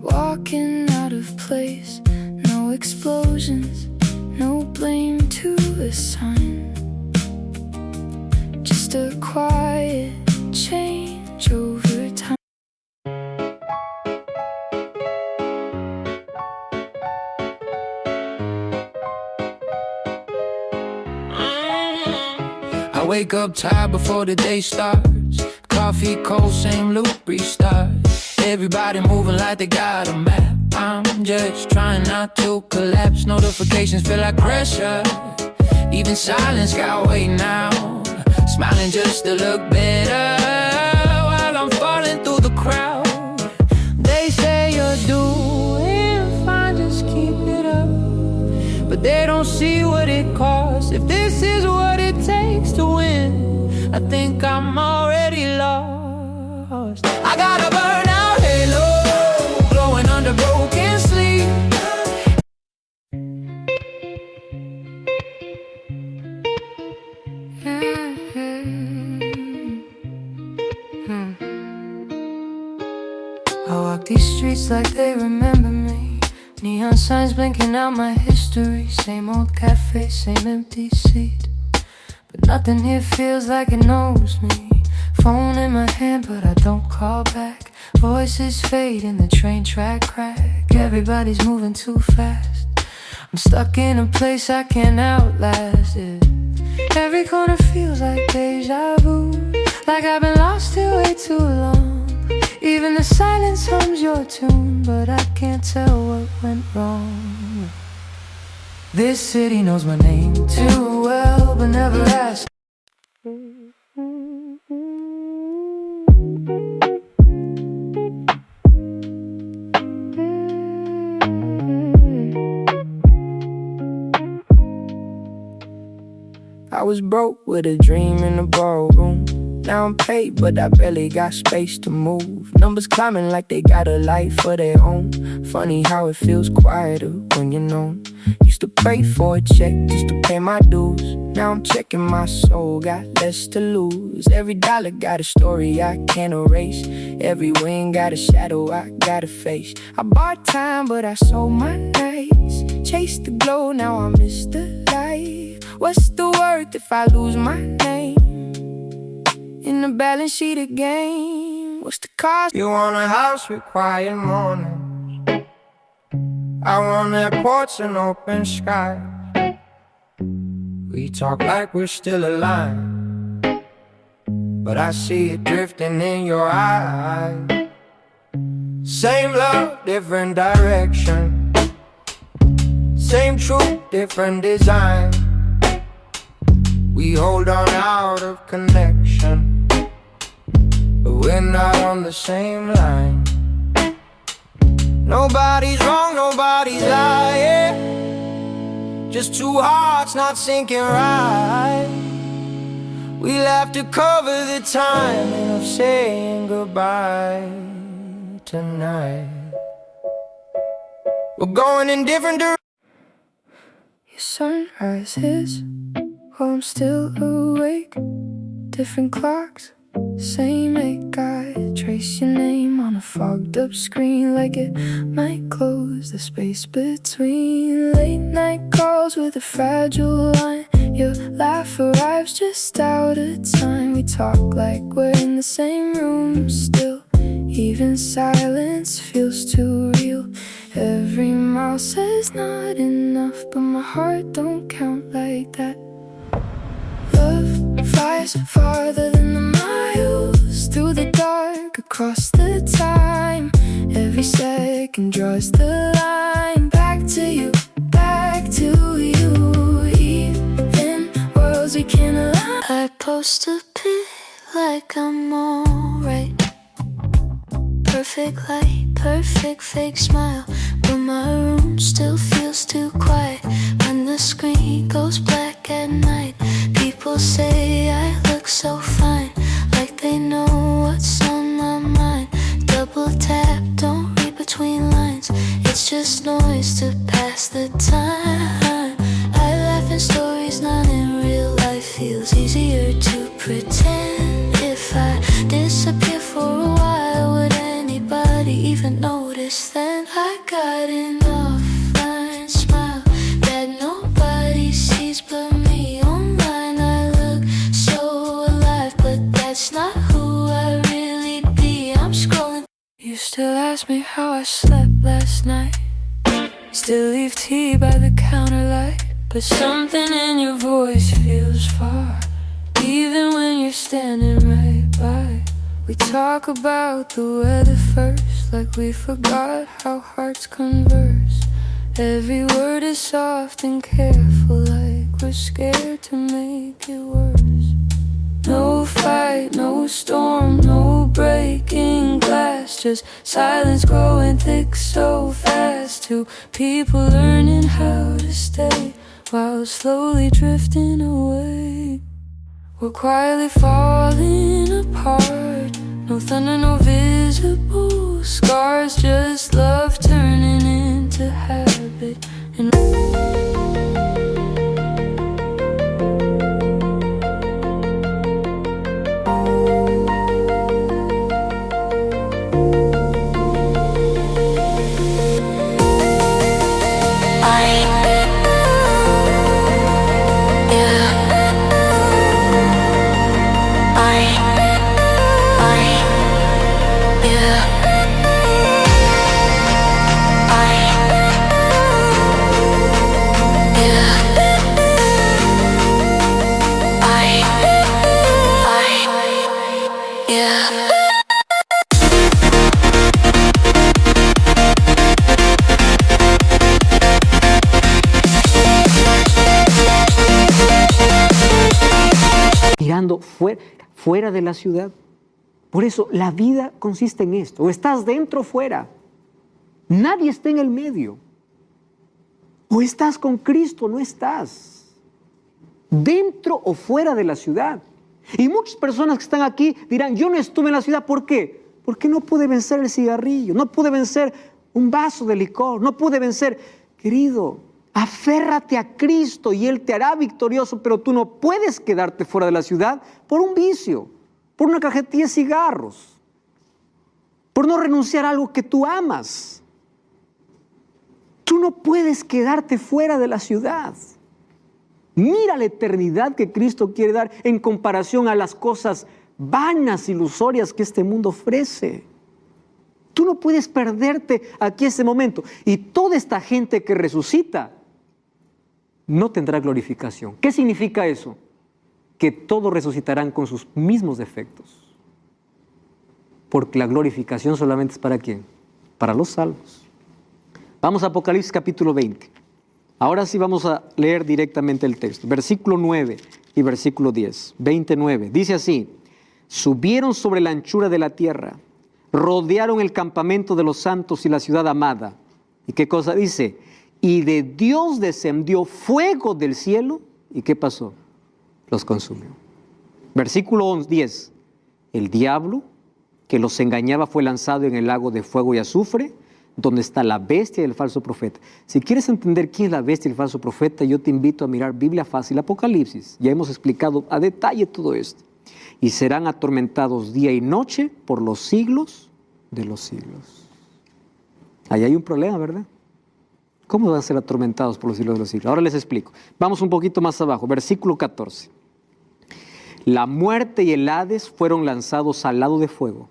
walking out of place. No explosions, no blame to assign, just a quiet change over time. I wake up tired before the day starts. Coffee cold, same loop, restart. Everybody moving like they got a map. I'm just trying not to collapse. Notifications feel like pressure. Even silence got weight now. Smiling just to look better while I'm falling through the crowd. They say you're doing fine, just keep it up. But they don't see what it costs. If this is what it takes to win, I think I'm already lost. I got a burnout halo, glowing under broken sleep. I walk these streets like they remember me. Neon signs blinking out my history. Same old cafe, same empty seat. But nothing here feels like it knows me. Phone in my hand but I don't call back. Voices fade and the train track crack. Everybody's moving too fast. I'm stuck in a place I can't outlast it. Every corner feels like deja vu. Like I've been lost here way too long. Even the silence hums your tune, but I can't tell what went wrong. This city knows my name too well, but never asked. I was broke with a dream in the ballroom. Now I'm paid, but I barely got space to move. Numbers climbing like they got a life of their own. Funny how it feels quieter when you're known. Used to pray for a check just to pay my dues. Now I'm checking my soul, got less to lose. Every dollar got a story I can't erase. Every win got a shadow I gotta face. I bought time, but I sold my nights. Chased the glow, now I miss the light. What's the worth if I lose my name in the balance sheet again? What's the cost? You want a house with quiet mornings. I want airports and open sky. We talk like we're still alive, but I see it drifting in your eyes. Same love, different direction. Same truth, different design. We hold on out of connection, but we're not on the same line. Nobody's wrong, nobody's lying. Just two hearts not syncing right. We'll have to cover the timing of saying goodbye tonight. We're going in different directions. Your sunrise is while I'm still awake. Different clocks, same ache. I trace your name on a fogged up screen, like it might close the space between. Late night calls with a fragile line. Your laugh arrives just out of time. We talk like we're in the same room still. Even silence feels too real. Every mile says not enough, but my heart don't count like that. Love flies farther than the miles, through the dark, across the time. Every second draws the line. Back to you, back to you. Even worlds we can't align. I post a pic like I'm alright. Perfect light, perfect fake smile, but my room still feels too quiet. When the screen goes black at night, people say I look so fine, like they know what's on my mind. Double tap, don't read between lines. It's just noise to pass the time. I laugh in stories, not in real life. Feels easier to pretend. If I disappear for a while, would anybody even notice then? I got an offline smile that nobody sees but me. Online I look so alive, but that's not who I really be. I'm scrolling. You still ask me how I slept last night. Still leave tea by the counter light, but something in your voice feels far even when you're standing right by. We talk about the weather first, like we forgot how hearts converse. Every word is soft and careful, like we're scared to make it worse. No fight, no storm, no breaking glass, just silence growing thick so fast. Two people learning how to stay while slowly drifting away. We're quietly falling apart. No thunder, no visible scars, just love turning into habit. And mirando fuera de la ciudad. Por eso la vida consiste en esto: o estás dentro o fuera. Nadie está en el medio. O estás con Cristo o no estás. Dentro o fuera de la ciudad. Y muchas personas que están aquí dirán: yo no estuve en la ciudad. ¿Por qué? Porque no pude vencer el cigarrillo, no pude vencer un vaso de licor, no pude vencer. Querido, aférrate a Cristo y Él te hará victorioso, pero tú no puedes quedarte fuera de la ciudad por un vicio, por una cajetilla de cigarros, por no renunciar a algo que tú amas. Tú no puedes quedarte fuera de la ciudad. Mira la eternidad que Cristo quiere dar en comparación a las cosas vanas, ilusorias que este mundo ofrece. Tú no puedes perderte aquí ese momento. Y toda esta gente que resucita no tendrá glorificación. ¿Qué significa eso? Que todos resucitarán con sus mismos defectos. Porque la glorificación solamente es ¿para quién? Para los salvos. Vamos a Apocalipsis capítulo 20. Ahora sí vamos a leer directamente el texto. Versículo 9 y versículo 10. 29. Dice así: subieron sobre la anchura de la tierra, rodearon el campamento de los santos y la ciudad amada. ¿Y qué cosa dice? Y de Dios descendió fuego del cielo. ¿Y qué pasó? Los consumió. Versículo 10. El diablo que los engañaba fue lanzado en el lago de fuego y azufre, donde está la bestia y el falso profeta. Si quieres entender quién es la bestia y el falso profeta, yo te invito a mirar Biblia Fácil, Apocalipsis. Ya hemos explicado a detalle todo esto. Y serán atormentados día y noche por los siglos de los siglos. Ahí hay un problema, ¿verdad? ¿Cómo van a ser atormentados por los siglos de los siglos? Ahora les explico. Vamos un poquito más abajo, versículo 14. La muerte y el Hades fueron lanzados al lago de fuego.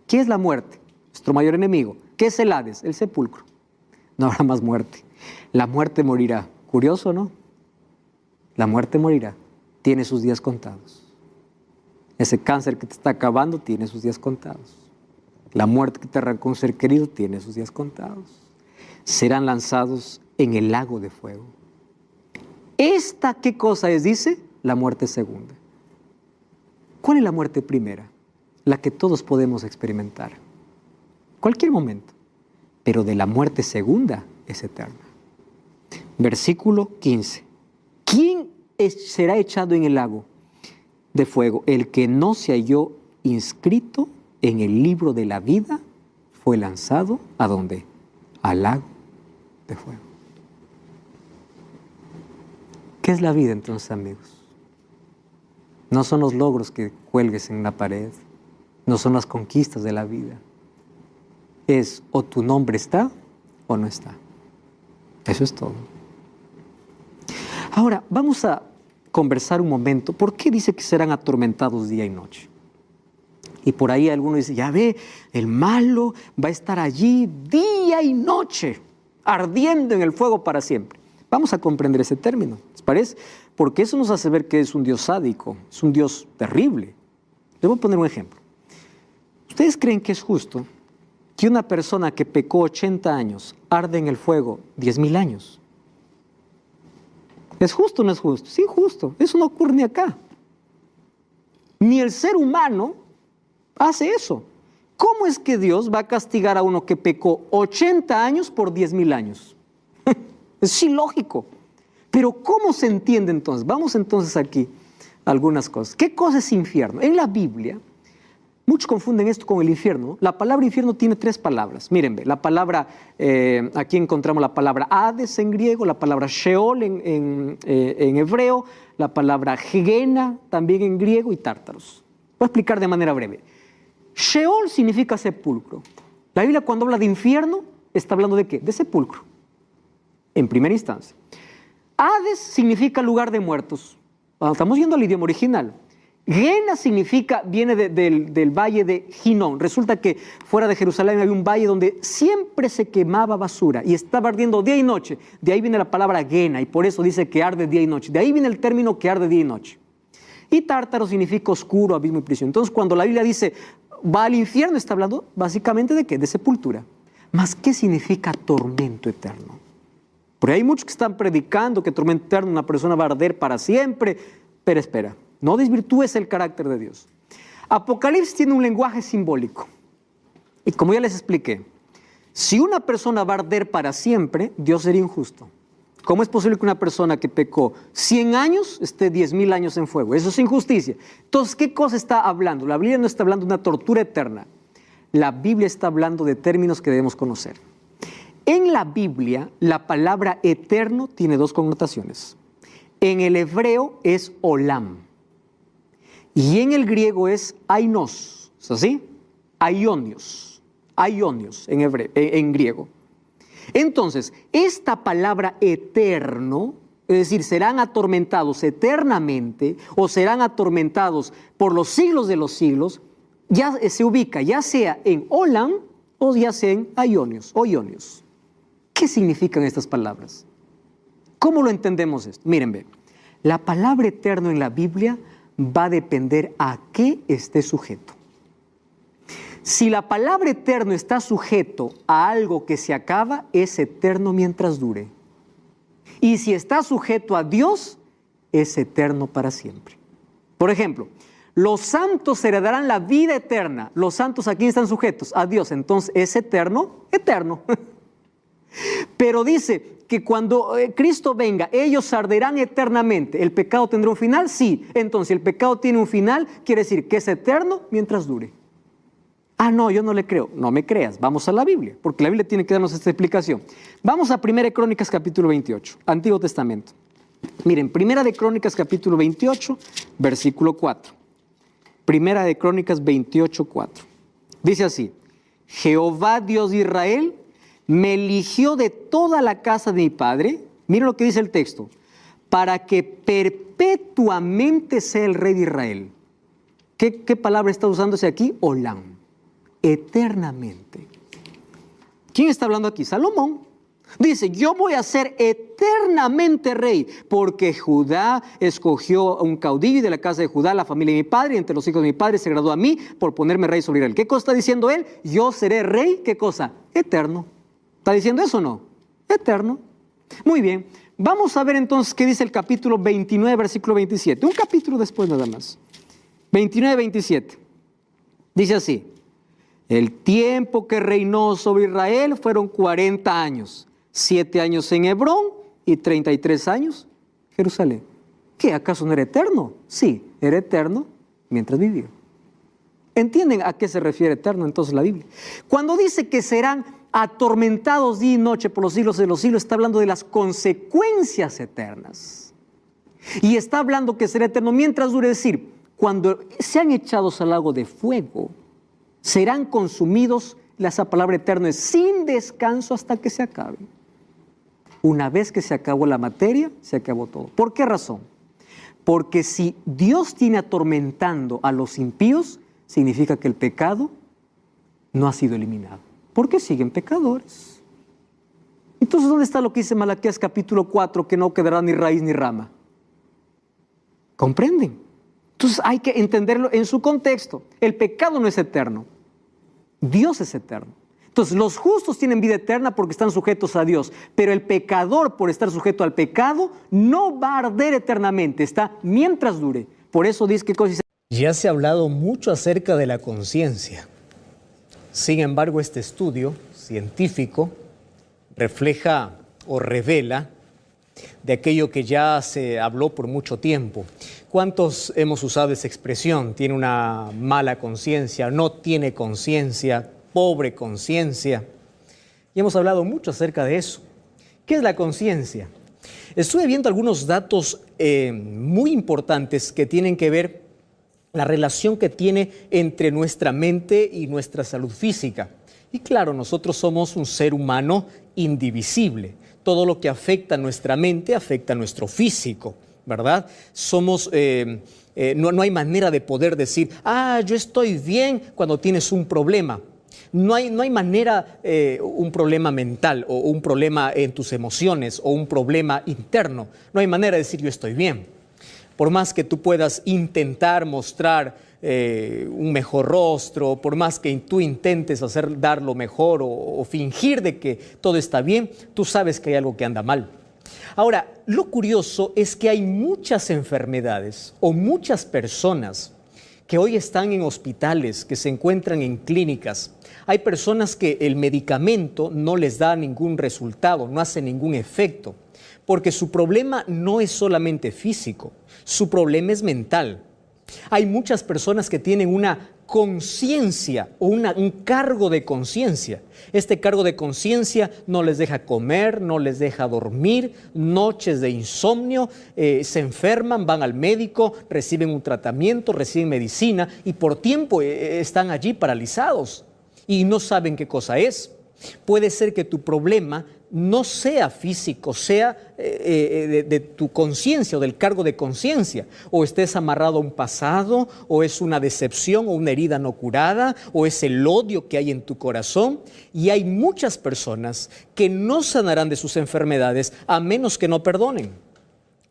¿Qué es la muerte? Nuestro mayor enemigo. ¿Qué es el Hades? El sepulcro. No habrá más muerte. La muerte morirá. Curioso, ¿no? La muerte morirá. Tiene sus días contados. Ese cáncer que te está acabando tiene sus días contados. La muerte que te arrancó un ser querido tiene sus días contados. Serán lanzados en el lago de fuego. ¿Esta qué cosa es? Dice, la muerte segunda. ¿Cuál es la muerte primera? La que todos podemos experimentar. Cualquier momento. Pero de la muerte segunda es eterna. Versículo 15. ¿Quién será echado en el lago de fuego? El que no se halló inscrito en el libro de la vida fue lanzado ¿a dónde? Al lago de fuego. ¿Qué es la vida entonces, amigos? No son los logros que cuelgues en la pared, no son las conquistas de la vida. Es o tu nombre está o no está. Eso es todo. Ahora, vamos a conversar un momento. ¿Por qué dice que serán atormentados día y noche? Y por ahí alguno dice, ya ve, el malo va a estar allí día y noche, ardiendo en el fuego para siempre. Vamos a comprender ese término, ¿les parece? Porque eso nos hace ver que es un Dios sádico, es un Dios terrible. Les voy a poner un ejemplo. ¿Ustedes creen que es justo que una persona que pecó 80 años arde en el fuego 10.000 años? ¿Es justo o no es justo? Sí, justo. Eso no ocurre ni acá. Ni el ser humano hace eso. ¿Cómo es que Dios va a castigar a uno que pecó 80 años por 10.000 años? Es ilógico. Pero ¿cómo se entiende entonces? Vamos entonces aquí a algunas cosas. ¿Qué cosa es infierno? En la Biblia, muchos confunden esto con el infierno. La palabra infierno tiene 3 palabras. Miren, la palabra, aquí encontramos la palabra Hades en griego, la palabra Sheol en hebreo, la palabra Gehenna también en griego y Tártaros. Voy a explicar de manera breve. Sheol significa sepulcro. La Biblia cuando habla de infierno está hablando ¿de qué? De sepulcro, en primera instancia. Hades significa lugar de muertos. Estamos yendo al idioma original. Gehenna significa, viene del valle de Hinnom. Resulta que fuera de Jerusalén había un valle donde siempre se quemaba basura y estaba ardiendo día y noche. De ahí viene la palabra Gehenna y por eso dice que arde día y noche. De ahí viene el término que arde día y noche. Y Tártaro significa oscuro, abismo y prisión. Entonces cuando la Biblia dice va al infierno, está hablando básicamente ¿de qué? De sepultura. ¿Mas qué significa tormento eterno? Porque hay muchos que están predicando que tormento eterno una persona va a arder para siempre. Pero espera, no desvirtúes el carácter de Dios. Apocalipsis tiene un lenguaje simbólico. Y como ya les expliqué, si una persona va a arder para siempre, Dios sería injusto. ¿Cómo es posible que una persona que pecó 100 años esté 10.000 años en fuego? Eso es injusticia. Entonces, ¿qué cosa está hablando? La Biblia no está hablando de una tortura eterna. La Biblia está hablando de términos que debemos conocer. En la Biblia, la palabra eterno tiene 2 connotaciones. En el hebreo es olam. Y en el griego es ainos. ¿Es así? Aionios. Aionios en griego. Entonces, esta palabra eterno, es decir, serán atormentados eternamente o serán atormentados por los siglos de los siglos, ya se ubica ya sea en olam o ya sea en aionios o ionios. ¿Qué significan estas palabras? ¿Cómo lo entendemos esto? Miren, ve, la palabra eterno en la Biblia va a depender a qué esté sujeto. Si la palabra eterno está sujeto a algo que se acaba, es eterno mientras dure. Y si está sujeto a Dios, es eterno para siempre. Por ejemplo, los santos heredarán la vida eterna. Los santos aquí están sujetos a Dios, entonces es eterno, eterno. Pero dice que cuando Cristo venga, ellos arderán eternamente. ¿El pecado tendrá un final? Sí. Entonces, si el pecado tiene un final, quiere decir que es eterno mientras dure. Ah, no, yo no le creo. No me creas, vamos a la Biblia, porque la Biblia tiene que darnos esta explicación. Vamos a 1 Crónicas capítulo 28, Antiguo Testamento. Miren, 1 Crónicas capítulo 28, versículo 4. 1 Crónicas 28, 4. Dice así: Jehová Dios de Israel me eligió de toda la casa de mi padre, miren lo que dice el texto, para que perpetuamente sea el rey de Israel. ¿Qué palabra está usándose aquí? Olam, eternamente. ¿Quién está hablando aquí? Salomón. Dice, yo voy a ser eternamente rey, porque Judá escogió a un caudillo de la casa de Judá, la familia de mi padre, y entre los hijos de mi padre se agradó a mí por ponerme rey sobre Israel. ¿Qué cosa está diciendo él? Yo seré rey, ¿qué cosa? Eterno. ¿Está diciendo eso o no? Eterno. Muy bien. Vamos a ver entonces qué dice el capítulo 29, versículo 27. Un capítulo después nada más. 29, 27. Dice así: el tiempo que reinó sobre Israel fueron 40 años. 7 años en Hebrón y 33 años en Jerusalén. ¿Qué? ¿Acaso no era eterno? Sí, era eterno mientras vivió. ¿Entienden a qué se refiere eterno entonces la Biblia? Cuando dice que serán atormentados día y noche por los siglos de los siglos, está hablando de las consecuencias eternas. Y está hablando que será eterno mientras dure, es decir, cuando sean echados al lago de fuego, serán consumidos, esa palabra eterno es sin descanso hasta que se acaben. Una vez que se acabó la materia, se acabó todo. ¿Por qué razón? Porque si Dios tiene atormentando a los impíos, significa que el pecado no ha sido eliminado. Porque siguen pecadores. Entonces, ¿dónde está lo que dice Malaquías capítulo 4, que no quedará ni raíz ni rama? ¿Comprenden? Entonces hay que entenderlo en su contexto. El pecado no es eterno, Dios es eterno. Entonces los justos tienen vida eterna porque están sujetos a Dios, pero el pecador, por estar sujeto al pecado, no va a arder eternamente, está mientras dure. Por eso dice que cosas... Ya se ha hablado mucho acerca de la conciencia. Sin embargo, este estudio científico refleja o revela de aquello que ya se habló por mucho tiempo. ¿Cuántos hemos usado esa expresión? Tiene una mala conciencia, no tiene conciencia, pobre conciencia. Y hemos hablado mucho acerca de eso. ¿Qué es la conciencia? Estuve viendo algunos datos muy importantes que tienen que ver la relación que tiene entre nuestra mente y nuestra salud física. Y claro, nosotros somos un ser humano indivisible. Todo lo que afecta a nuestra mente afecta a nuestro físico, ¿verdad? No hay manera de poder decir, yo estoy bien cuando tienes un problema. No hay manera, un problema mental o un problema en tus emociones o un problema interno. No hay manera de decir yo estoy bien. Por más que tú puedas intentar mostrar un mejor rostro, por más que tú intentes dar lo mejor o fingir de que todo está bien, tú sabes que hay algo que anda mal. Ahora, lo curioso es que hay muchas enfermedades o muchas personas que hoy están en hospitales, que se encuentran en clínicas. Hay personas que el medicamento no les da ningún resultado, no hace ningún efecto, porque su problema no es solamente físico, su problema es mental. Hay muchas personas que tienen una conciencia o un cargo de conciencia. Este cargo de conciencia no les deja comer, no les deja dormir, noches de insomnio, se enferman, van al médico, reciben un tratamiento, reciben medicina y por tiempo están allí paralizados y no saben qué cosa es. Puede ser que tu problema no sea físico, sea de tu conciencia o del cargo de conciencia, o estés amarrado a un pasado, o es una decepción o una herida no curada, o es el odio que hay en tu corazón. Y hay muchas personas que no sanarán de sus enfermedades a menos que no perdonen.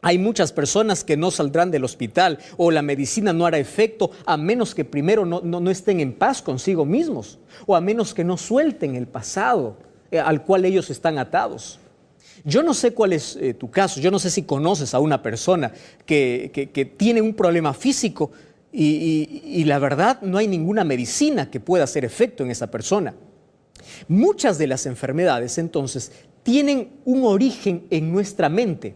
Hay muchas personas que no saldrán del hospital o la medicina no hará efecto a menos que primero no estén en paz consigo mismos, o a menos que no suelten el pasado al cual ellos están atados. Yo no sé cuál es tu caso, yo no sé si conoces a una persona que tiene un problema físico y la verdad no hay ninguna medicina que pueda hacer efecto en esa persona. Muchas de las enfermedades entonces tienen un origen en nuestra mente.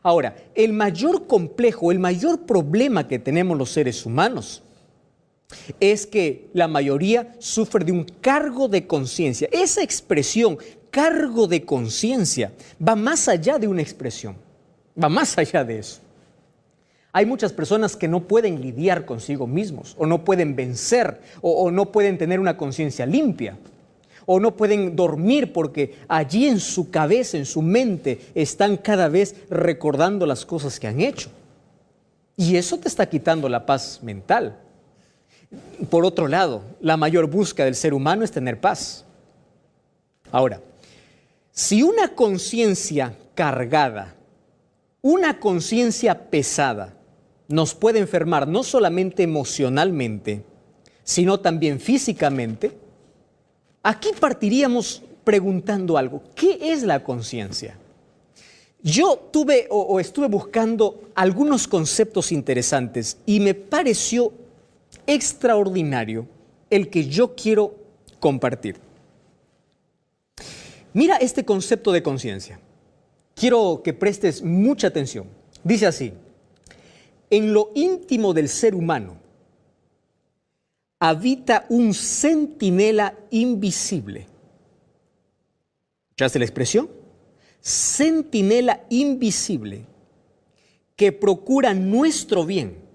Ahora, el mayor complejo, el mayor problema que tenemos los seres humanos es que la mayoría sufre de un cargo de conciencia. Esa expresión, cargo de conciencia, va más allá de una expresión, va más allá de eso. Hay muchas personas que no pueden lidiar consigo mismos, o no pueden vencer, o no pueden tener una conciencia limpia, o no pueden dormir porque allí en su cabeza, en su mente, están cada vez recordando las cosas que han hecho. Y eso te está quitando la paz mental. Por otro lado, la mayor búsqueda del ser humano es tener paz. Ahora, si una conciencia cargada, una conciencia pesada, nos puede enfermar no solamente emocionalmente, sino también físicamente, aquí partiríamos preguntando algo. ¿Qué es la conciencia? Yo estuve buscando algunos conceptos interesantes y me pareció extraordinario el que yo quiero compartir. Mira este concepto de conciencia. Quiero que prestes mucha atención. Dice así: en lo íntimo del ser humano habita un centinela invisible. ¿Escuchaste la expresión? Centinela invisible que procura nuestro bien.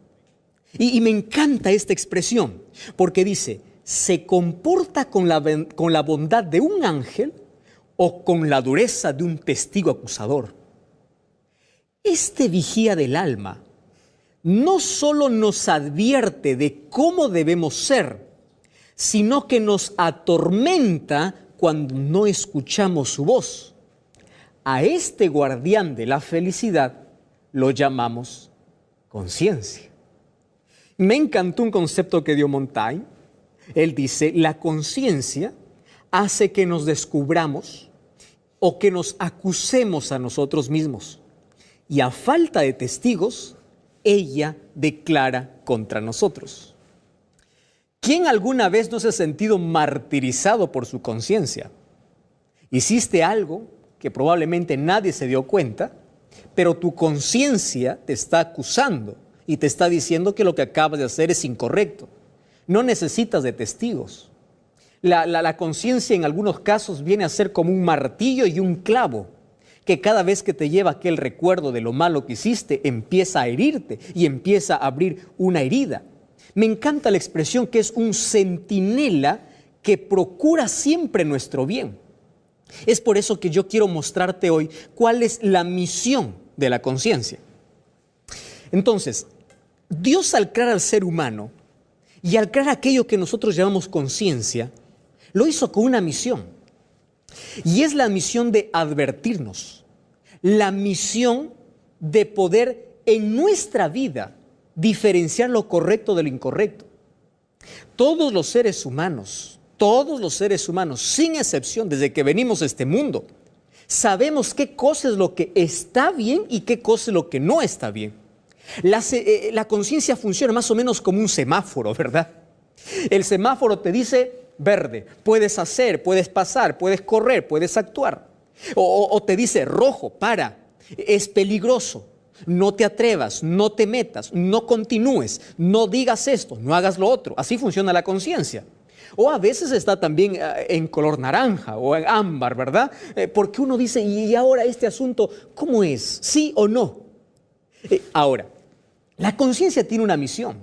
Y me encanta esta expresión, porque dice, se comporta con la bondad de un ángel o con la dureza de un testigo acusador. Este vigía del alma no solo nos advierte de cómo debemos ser, sino que nos atormenta cuando no escuchamos su voz. A este guardián de la felicidad lo llamamos conciencia. Me encantó un concepto que dio Montaigne. Él dice, la conciencia hace que nos descubramos o que nos acusemos a nosotros mismos. Y a falta de testigos, ella declara contra nosotros. ¿Quién alguna vez no se ha sentido martirizado por su conciencia? Hiciste algo que probablemente nadie se dio cuenta, pero tu conciencia te está acusando y te está diciendo que lo que acabas de hacer es incorrecto. No necesitas de testigos. La conciencia en algunos casos viene a ser como un martillo y un clavo, que cada vez que te lleva aquel recuerdo de lo malo que hiciste, empieza a herirte y empieza a abrir una herida. Me encanta la expresión que es un centinela que procura siempre nuestro bien. Es por eso que yo quiero mostrarte hoy cuál es la misión de la conciencia. Entonces, Dios al crear al ser humano y al crear aquello que nosotros llamamos conciencia, lo hizo con una misión. Y es la misión de advertirnos, la misión de poder en nuestra vida diferenciar lo correcto de lo incorrecto. Todos los seres humanos, sin excepción, desde que venimos a este mundo, sabemos qué cosa es lo que está bien y qué cosa es lo que no está bien. La conciencia funciona más o menos como un semáforo, ¿verdad? El semáforo te dice verde, puedes hacer, puedes pasar, puedes correr, puedes actuar. O te dice rojo, para, es peligroso, no te atrevas, no te metas, no continúes, no digas esto, no hagas lo otro. Así funciona la conciencia. O a veces está también en color naranja o en ámbar, ¿verdad? Porque uno dice, ¿y ahora este asunto cómo es? ¿Sí o no? Ahora, la conciencia tiene una misión.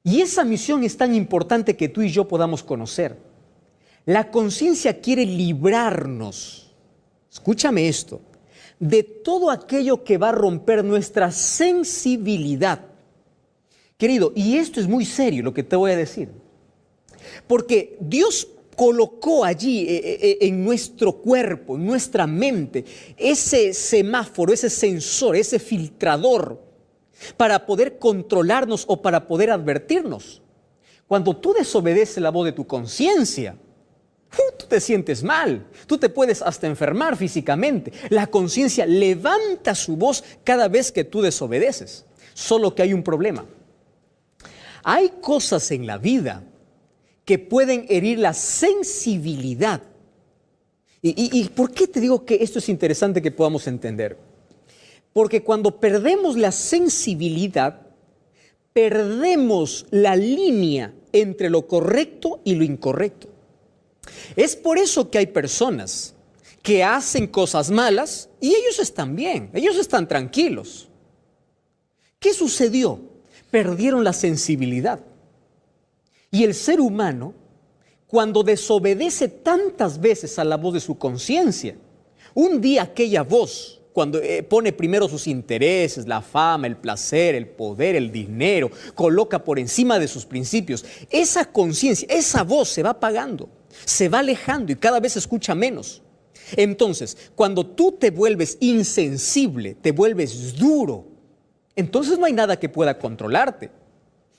Y esa misión es tan importante que tú y yo podamos conocer. La conciencia quiere librarnos, escúchame esto, de todo aquello que va a romper nuestra sensibilidad. Querido, y esto es muy serio lo que te voy a decir. Porque Dios colocó allí en nuestro cuerpo, en nuestra mente, ese semáforo, ese sensor, ese filtrador para poder controlarnos o para poder advertirnos. Cuando tú desobedeces la voz de tu conciencia, tú te sientes mal, tú te puedes hasta enfermar físicamente. La conciencia levanta su voz cada vez que tú desobedeces. Solo que hay un problema. Hay cosas en la vida que pueden herir la sensibilidad. ¿Y por qué te digo que esto es interesante que podamos entender? Porque cuando perdemos la sensibilidad, perdemos la línea entre lo correcto y lo incorrecto. Es por eso que hay personas que hacen cosas malas y ellos están bien, ellos están tranquilos. ¿Qué sucedió? Perdieron la sensibilidad. Y el ser humano, cuando desobedece tantas veces a la voz de su conciencia, un día aquella voz, cuando pone primero sus intereses, la fama, el placer, el poder, el dinero, coloca por encima de sus principios, esa conciencia, esa voz se va apagando, se va alejando y cada vez se escucha menos. Entonces, cuando tú te vuelves insensible, te vuelves duro, entonces no hay nada que pueda controlarte.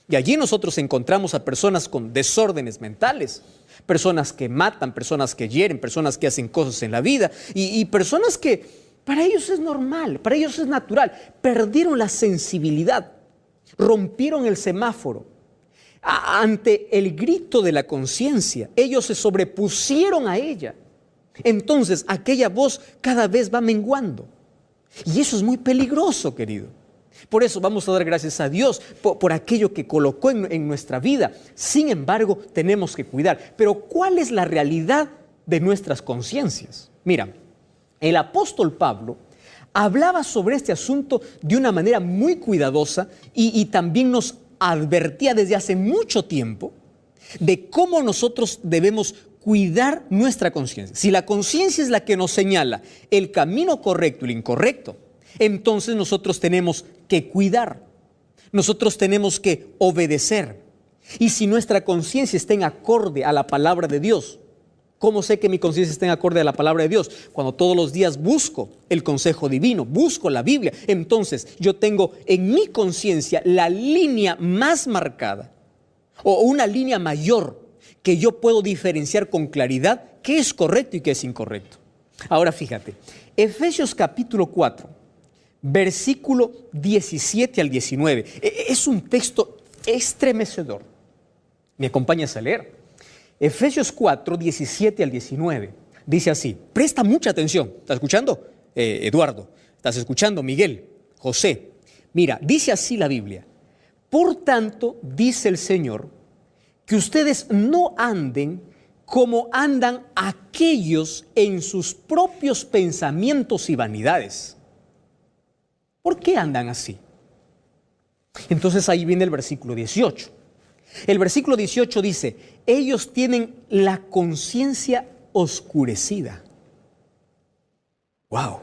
Y allí nosotros encontramos a personas con desórdenes mentales, personas que matan, personas que hieren, personas que hacen cosas en la vida y personas que para ellos es normal, para ellos es natural. Perdieron la sensibilidad, rompieron el semáforo. Ante el grito de la conciencia, ellos se sobrepusieron a ella. Entonces aquella voz cada vez va menguando. Y eso es muy peligroso, querido. Por eso vamos a dar gracias a Dios por aquello que colocó en nuestra vida. Sin embargo, tenemos que cuidar. Pero ¿cuál es la realidad de nuestras conciencias? Mira, el apóstol Pablo hablaba sobre este asunto de una manera muy cuidadosa y también nos advertía desde hace mucho tiempo de cómo nosotros debemos cuidar nuestra conciencia. Si la conciencia es la que nos señala el camino correcto y el incorrecto, entonces nosotros tenemos que cuidar, nosotros tenemos que obedecer. Y si nuestra conciencia está en acorde a la palabra de Dios, ¿Cómo sé que mi conciencia está en acorde a la palabra de Dios? Cuando todos los días busco el consejo divino, busco la Biblia. Entonces yo tengo en mi conciencia la línea más marcada o una línea mayor que yo puedo diferenciar con claridad qué es correcto y qué es incorrecto. Ahora fíjate, Efesios capítulo 4, versículo 17 al 19. Es un texto estremecedor. ¿Me acompañas a leer? Efesios 4, 17 al 19. Dice así, presta mucha atención. ¿Estás escuchando, Eduardo? ¿Estás escuchando, Miguel? José. Mira, dice así la Biblia. Por tanto, dice el Señor, que ustedes no anden como andan aquellos en sus propios pensamientos y vanidades. ¿Por qué andan así? Entonces ahí viene el versículo 18. El versículo 18 dice, ellos tienen la conciencia oscurecida. ¡Wow!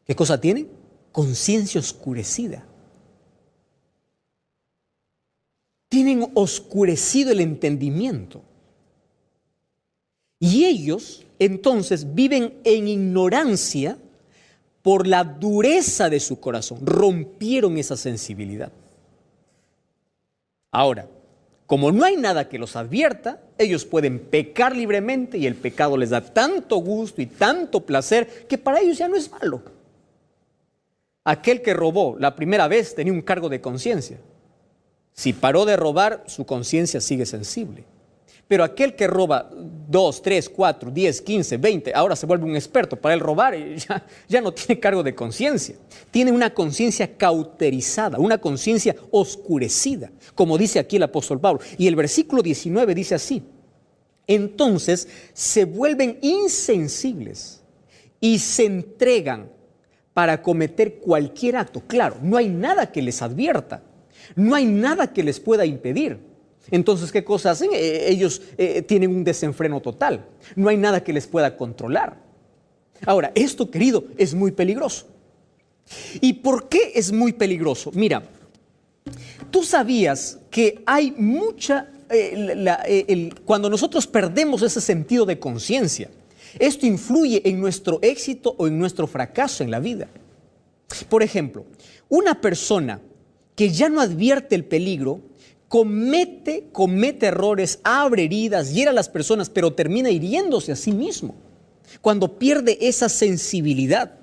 ¿Qué cosa tienen? Conciencia oscurecida. Tienen oscurecido el entendimiento. Y ellos entonces viven en ignorancia por la dureza de su corazón. Rompieron esa sensibilidad. Ahora, como no hay nada que los advierta, ellos pueden pecar libremente y el pecado les da tanto gusto y tanto placer que para ellos ya no es malo. Aquel que robó la primera vez tenía un cargo de conciencia. Si paró de robar, su conciencia sigue sensible. Pero aquel que roba 2, 3, 4, 10, 15, 20, ahora se vuelve un experto para él robar y ya no tiene cargo de conciencia. Tiene una conciencia cauterizada, una conciencia oscurecida, como dice aquí el apóstol Pablo. Y el versículo 19 dice así, entonces se vuelven insensibles y se entregan para cometer cualquier acto. Claro, no hay nada que les advierta, no hay nada que les pueda impedir. Entonces, ¿qué cosa hacen? Ellos tienen un desenfreno total. No hay nada que les pueda controlar. Ahora, esto, querido, es muy peligroso. ¿Y por qué es muy peligroso? Mira, tú sabías que hay mucha... cuando nosotros perdemos ese sentido de conciencia, esto influye en nuestro éxito o en nuestro fracaso en la vida. Por ejemplo, una persona que ya no advierte el peligro, comete errores, abre heridas, hiere a las personas, pero termina hiriéndose a sí mismo cuando pierde esa sensibilidad.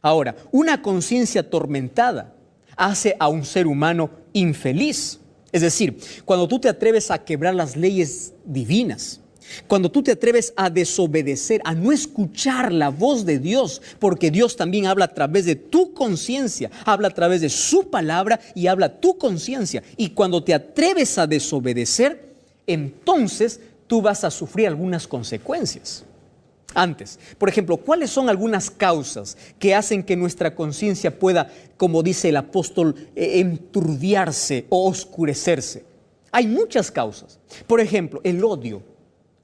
Ahora, una conciencia atormentada hace a un ser humano infeliz. Es decir, cuando tú te atreves a quebrar las leyes divinas, cuando tú te atreves a desobedecer, a no escuchar la voz de Dios, porque Dios también habla a través de tu conciencia, habla a través de su palabra y habla a tu conciencia. Y cuando te atreves a desobedecer, entonces tú vas a sufrir algunas consecuencias. Antes, por ejemplo, ¿cuáles son algunas causas que hacen que nuestra conciencia pueda, como dice el apóstol, enturbiarse o oscurecerse? Hay muchas causas. Por ejemplo, el odio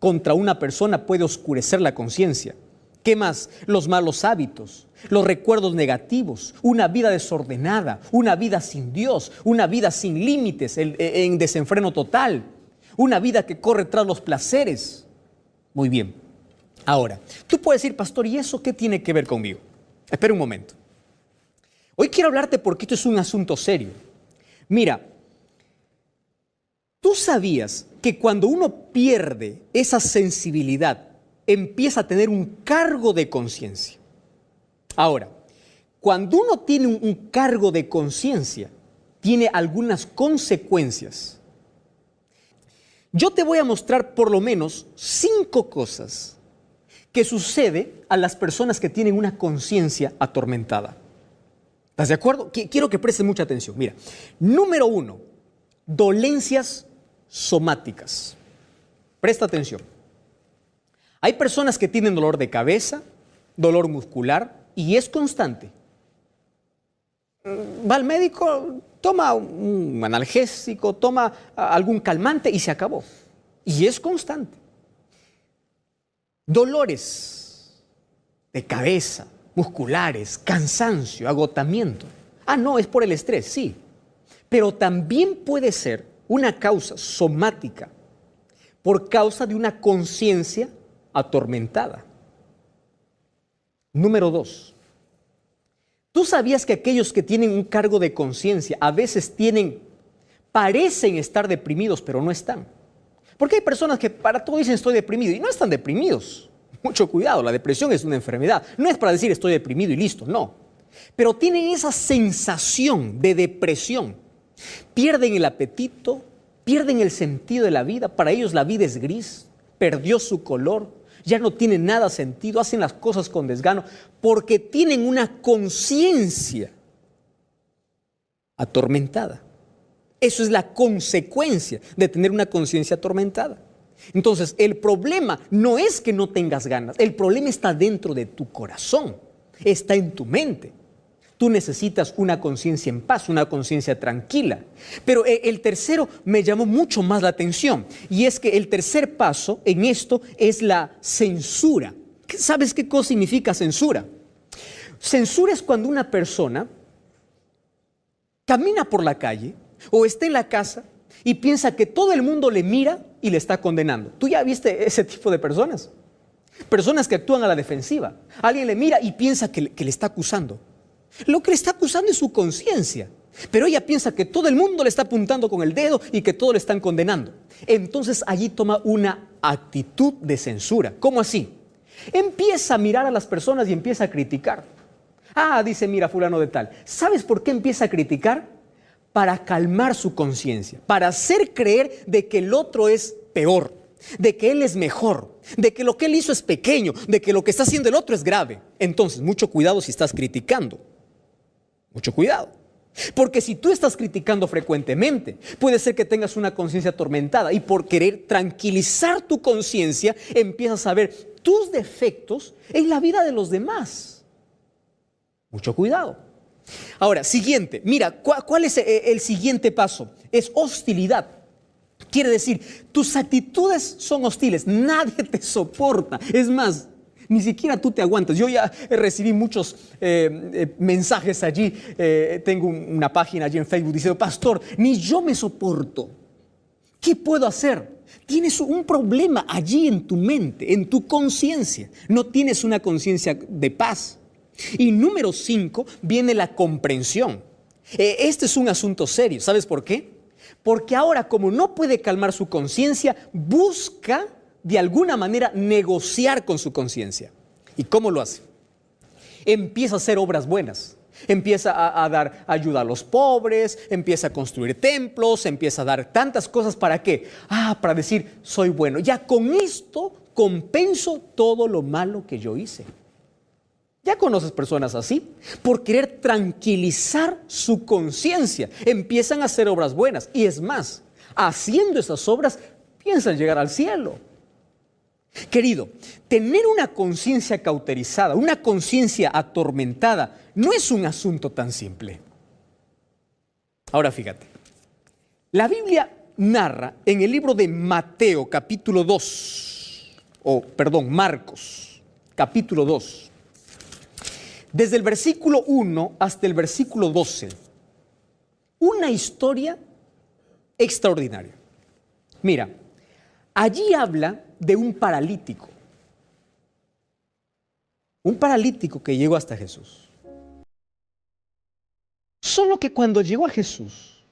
contra una persona puede oscurecer la conciencia. ¿Qué más? Los malos hábitos, los recuerdos negativos, una vida desordenada, una vida sin Dios, una vida sin límites, en desenfreno total, una vida que corre tras los placeres. Muy bien. Ahora, tú puedes decir, pastor, ¿y eso qué tiene que ver conmigo? Espera un momento. Hoy quiero hablarte porque esto es un asunto serio. Mira, ¿tú sabías que cuando uno pierde esa sensibilidad, empieza a tener un cargo de conciencia? Ahora, cuando uno tiene un cargo de conciencia, tiene algunas consecuencias. Yo te voy a mostrar por lo menos 5 cosas que sucede a las personas que tienen una conciencia atormentada. ¿Estás de acuerdo? Quiero que prestes mucha atención. Mira, número 1, dolencias somáticas. Presta atención. Hay personas que tienen dolor de cabeza, dolor muscular y es constante. Va al médico, toma un analgésico, toma algún calmante y se acabó. Y es constante. Dolores de cabeza, musculares, cansancio, agotamiento. No, es por el estrés, sí. Pero también puede ser una causa somática por causa de una conciencia atormentada. Número 2. ¿Tú sabías que aquellos que tienen un cargo de conciencia a veces parecen estar deprimidos, pero no están? Porque hay personas que para todo dicen estoy deprimido y no están deprimidos. Mucho cuidado, la depresión es una enfermedad. No es para decir estoy deprimido y listo, no. Pero tienen esa sensación de depresión. Pierden el apetito, pierden el sentido de la vida. Para ellos la vida es gris, perdió su color, ya no tiene nada sentido, hacen las cosas con desgano porque tienen una conciencia atormentada. Eso es la consecuencia de tener una conciencia atormentada. Entonces, el problema no es que no tengas ganas, el problema está dentro de tu corazón, está en tu mente. Tú necesitas una conciencia en paz, una conciencia tranquila. Pero el tercero me llamó mucho más la atención, y es que el tercer paso en esto es la censura. ¿Sabes qué cosa significa censura? Censura es cuando una persona camina por la calle o está en la casa y piensa que todo el mundo le mira y le está condenando. ¿Tú ya viste ese tipo de personas? Personas que actúan a la defensiva. Alguien le mira y piensa que le está acusando. Lo que le está acusando es su conciencia. Pero ella piensa que todo el mundo le está apuntando con el dedo y que todo le están condenando. Entonces allí toma una actitud de censura. ¿Cómo así? Empieza a mirar a las personas y empieza a criticar. Dice, mira, fulano de tal. ¿Sabes por qué empieza a criticar? Para calmar su conciencia, para hacer creer de que el otro es peor, de que él es mejor, de que lo que él hizo es pequeño, de que lo que está haciendo el otro es grave. Entonces, mucho cuidado si estás criticando. Mucho cuidado. Porque si tú estás criticando frecuentemente, puede ser que tengas una conciencia atormentada y por querer tranquilizar tu conciencia, empiezas a ver tus defectos en la vida de los demás. Mucho cuidado. Ahora, siguiente, mira, ¿cuál es el siguiente paso? Es hostilidad. Quiere decir, tus actitudes son hostiles, nadie te soporta. Es más, ni siquiera tú te aguantas. Yo ya recibí muchos mensajes allí. Tengo una página allí en Facebook diciendo, pastor, ni yo me soporto. ¿Qué puedo hacer? Tienes un problema allí en tu mente, en tu conciencia. No tienes una conciencia de paz. Y número 5 viene la comprensión. Este es un asunto serio. ¿Sabes por qué? Porque ahora, como no puede calmar su conciencia, busca de alguna manera negociar con su conciencia. ¿Y cómo lo hace? Empieza a hacer obras buenas. Empieza a dar ayuda a los pobres, empieza a construir templos, empieza a dar tantas cosas. ¿Para qué? Para decir, soy bueno. Ya con esto compenso todo lo malo que yo hice. ¿Ya conoces personas así? Por querer tranquilizar su conciencia, empiezan a hacer obras buenas. Y es más, haciendo esas obras, piensan llegar al cielo. Querido, tener una conciencia cauterizada, una conciencia atormentada, no es un asunto tan simple. Ahora fíjate, la Biblia narra en el libro de Mateo, capítulo 2, Marcos, capítulo 2, desde el versículo 1 hasta el versículo 12, una historia extraordinaria. Mira, allí habla de un paralítico que llegó hasta Jesús. Solo que cuando llegó a Jesús,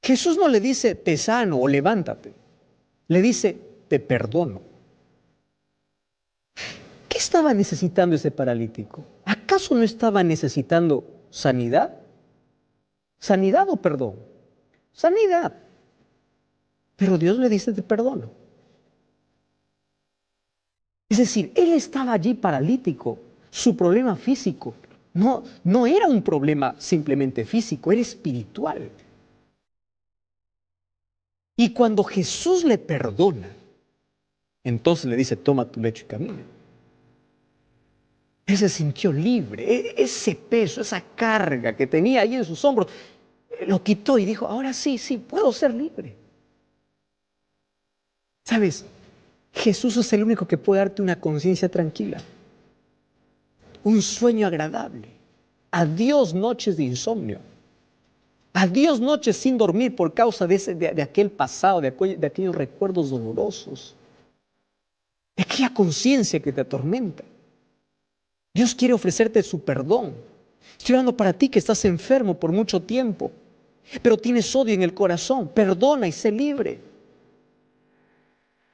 Jesús no le dice te sano o levántate, le dice te perdono. ¿Qué estaba necesitando ese paralítico? ¿Acaso no estaba necesitando sanidad? ¿Sanidad o perdón? Sanidad. Pero Dios le dice te perdono. Es decir, él estaba allí paralítico. Su problema físico no era un problema simplemente físico, era espiritual. Y cuando Jesús le perdona, entonces le dice toma tu lecho y camina. Él se sintió libre, ese peso, esa carga que tenía ahí en sus hombros, lo quitó y dijo, ahora sí, puedo ser libre. ¿Sabes? Jesús es el único que puede darte una conciencia tranquila, un sueño agradable, adiós noches de insomnio. Adiós noches sin dormir por causa de aquel pasado, de aquellos recuerdos dolorosos, de aquella conciencia que te atormenta. Dios quiere ofrecerte su perdón. Estoy hablando para ti que estás enfermo por mucho tiempo, pero tienes odio en el corazón. Perdona y sé libre.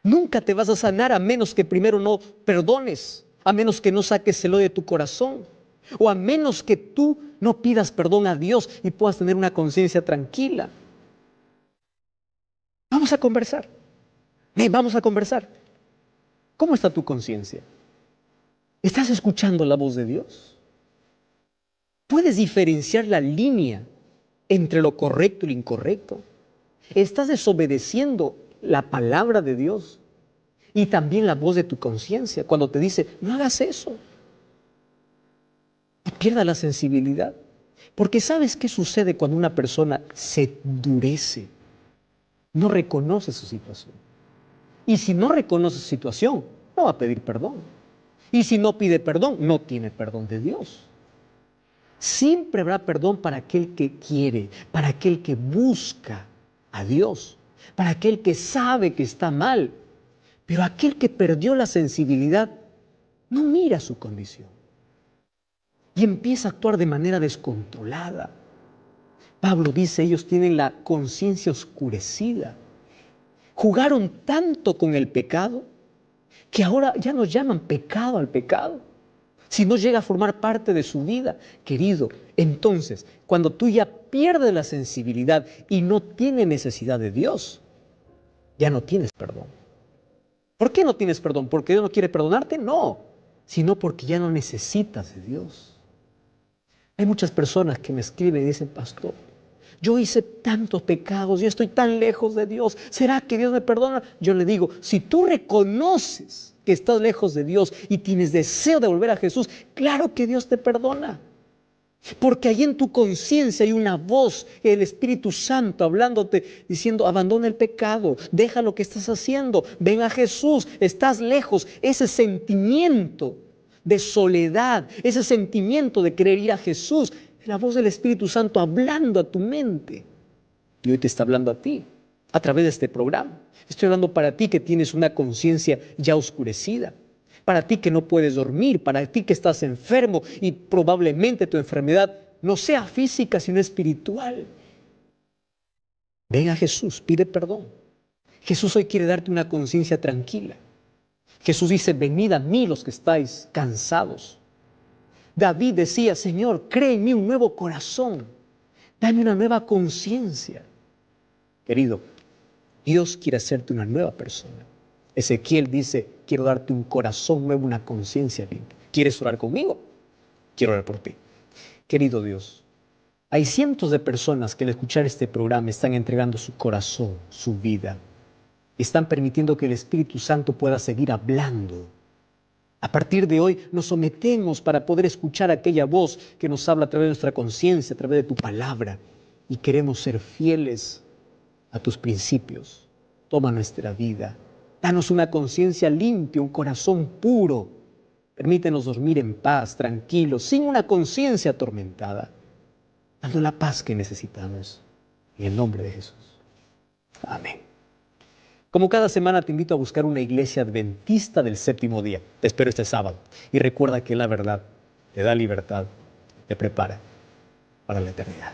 Nunca te vas a sanar a menos que primero no perdones, a menos que no saques el odio de tu corazón, o a menos que tú no pidas perdón a Dios y puedas tener una conciencia tranquila. Vamos a conversar. Vamos a conversar. ¿Cómo está tu conciencia? ¿Estás escuchando la voz de Dios? ¿Puedes diferenciar la línea entre lo correcto y lo incorrecto? ¿Estás desobedeciendo la palabra de Dios y también la voz de tu conciencia cuando te dice, no hagas eso? No pierdas la sensibilidad. Porque ¿sabes qué sucede cuando una persona se endurece? No reconoce su situación. Y si no reconoce su situación, no va a pedir perdón. Y si no pide perdón, no tiene perdón de Dios. Siempre habrá perdón para aquel que quiere, para aquel que busca a Dios, para aquel que sabe que está mal. Pero aquel que perdió la sensibilidad no mira su condición y empieza a actuar de manera descontrolada. Pablo dice, ellos tienen la conciencia oscurecida. Jugaron tanto con el pecado que ahora ya no llaman pecado al pecado, sino llega a formar parte de su vida. Querido, entonces, cuando tú ya pierdes la sensibilidad y no tienes necesidad de Dios, ya no tienes perdón. ¿Por qué no tienes perdón? ¿Porque Dios no quiere perdonarte? No, sino porque ya no necesitas de Dios. Hay muchas personas que me escriben y dicen, pastor, yo hice tantos pecados, yo estoy tan lejos de Dios, ¿será que Dios me perdona? Yo le digo, si tú reconoces que estás lejos de Dios y tienes deseo de volver a Jesús, claro que Dios te perdona. Porque ahí en tu conciencia hay una voz, el Espíritu Santo hablándote, diciendo, abandona el pecado, deja lo que estás haciendo, ven a Jesús, estás lejos. Ese sentimiento de soledad, ese sentimiento de querer ir a Jesús, la voz del Espíritu Santo hablando a tu mente. Y hoy te está hablando a ti, a través de este programa. Estoy hablando para ti que tienes una conciencia ya oscurecida, para ti que no puedes dormir, para ti que estás enfermo y probablemente tu enfermedad no sea física sino espiritual. Ven a Jesús, pide perdón. Jesús hoy quiere darte una conciencia tranquila. Jesús dice, venid a mí los que estáis cansados. David decía, Señor, crea en mí un nuevo corazón, dame una nueva conciencia. Querido, Dios quiere hacerte una nueva persona. Ezequiel dice, quiero darte un corazón nuevo, una conciencia limpia. ¿Quieres orar conmigo? Quiero orar por ti. Querido Dios, hay cientos de personas que al escuchar este programa están entregando su corazón, su vida. Están permitiendo que el Espíritu Santo pueda seguir hablando. A partir de hoy nos sometemos para poder escuchar aquella voz que nos habla a través de nuestra conciencia, a través de tu palabra. Y queremos ser fieles a tus principios. Toma nuestra vida. Danos una conciencia limpia, un corazón puro. Permítenos dormir en paz, tranquilos, sin una conciencia atormentada, dando la paz que necesitamos. En el nombre de Jesús. Amén. Como cada semana te invito a buscar una iglesia adventista del séptimo día. Te espero este sábado. Y recuerda que la verdad te da libertad, te prepara para la eternidad.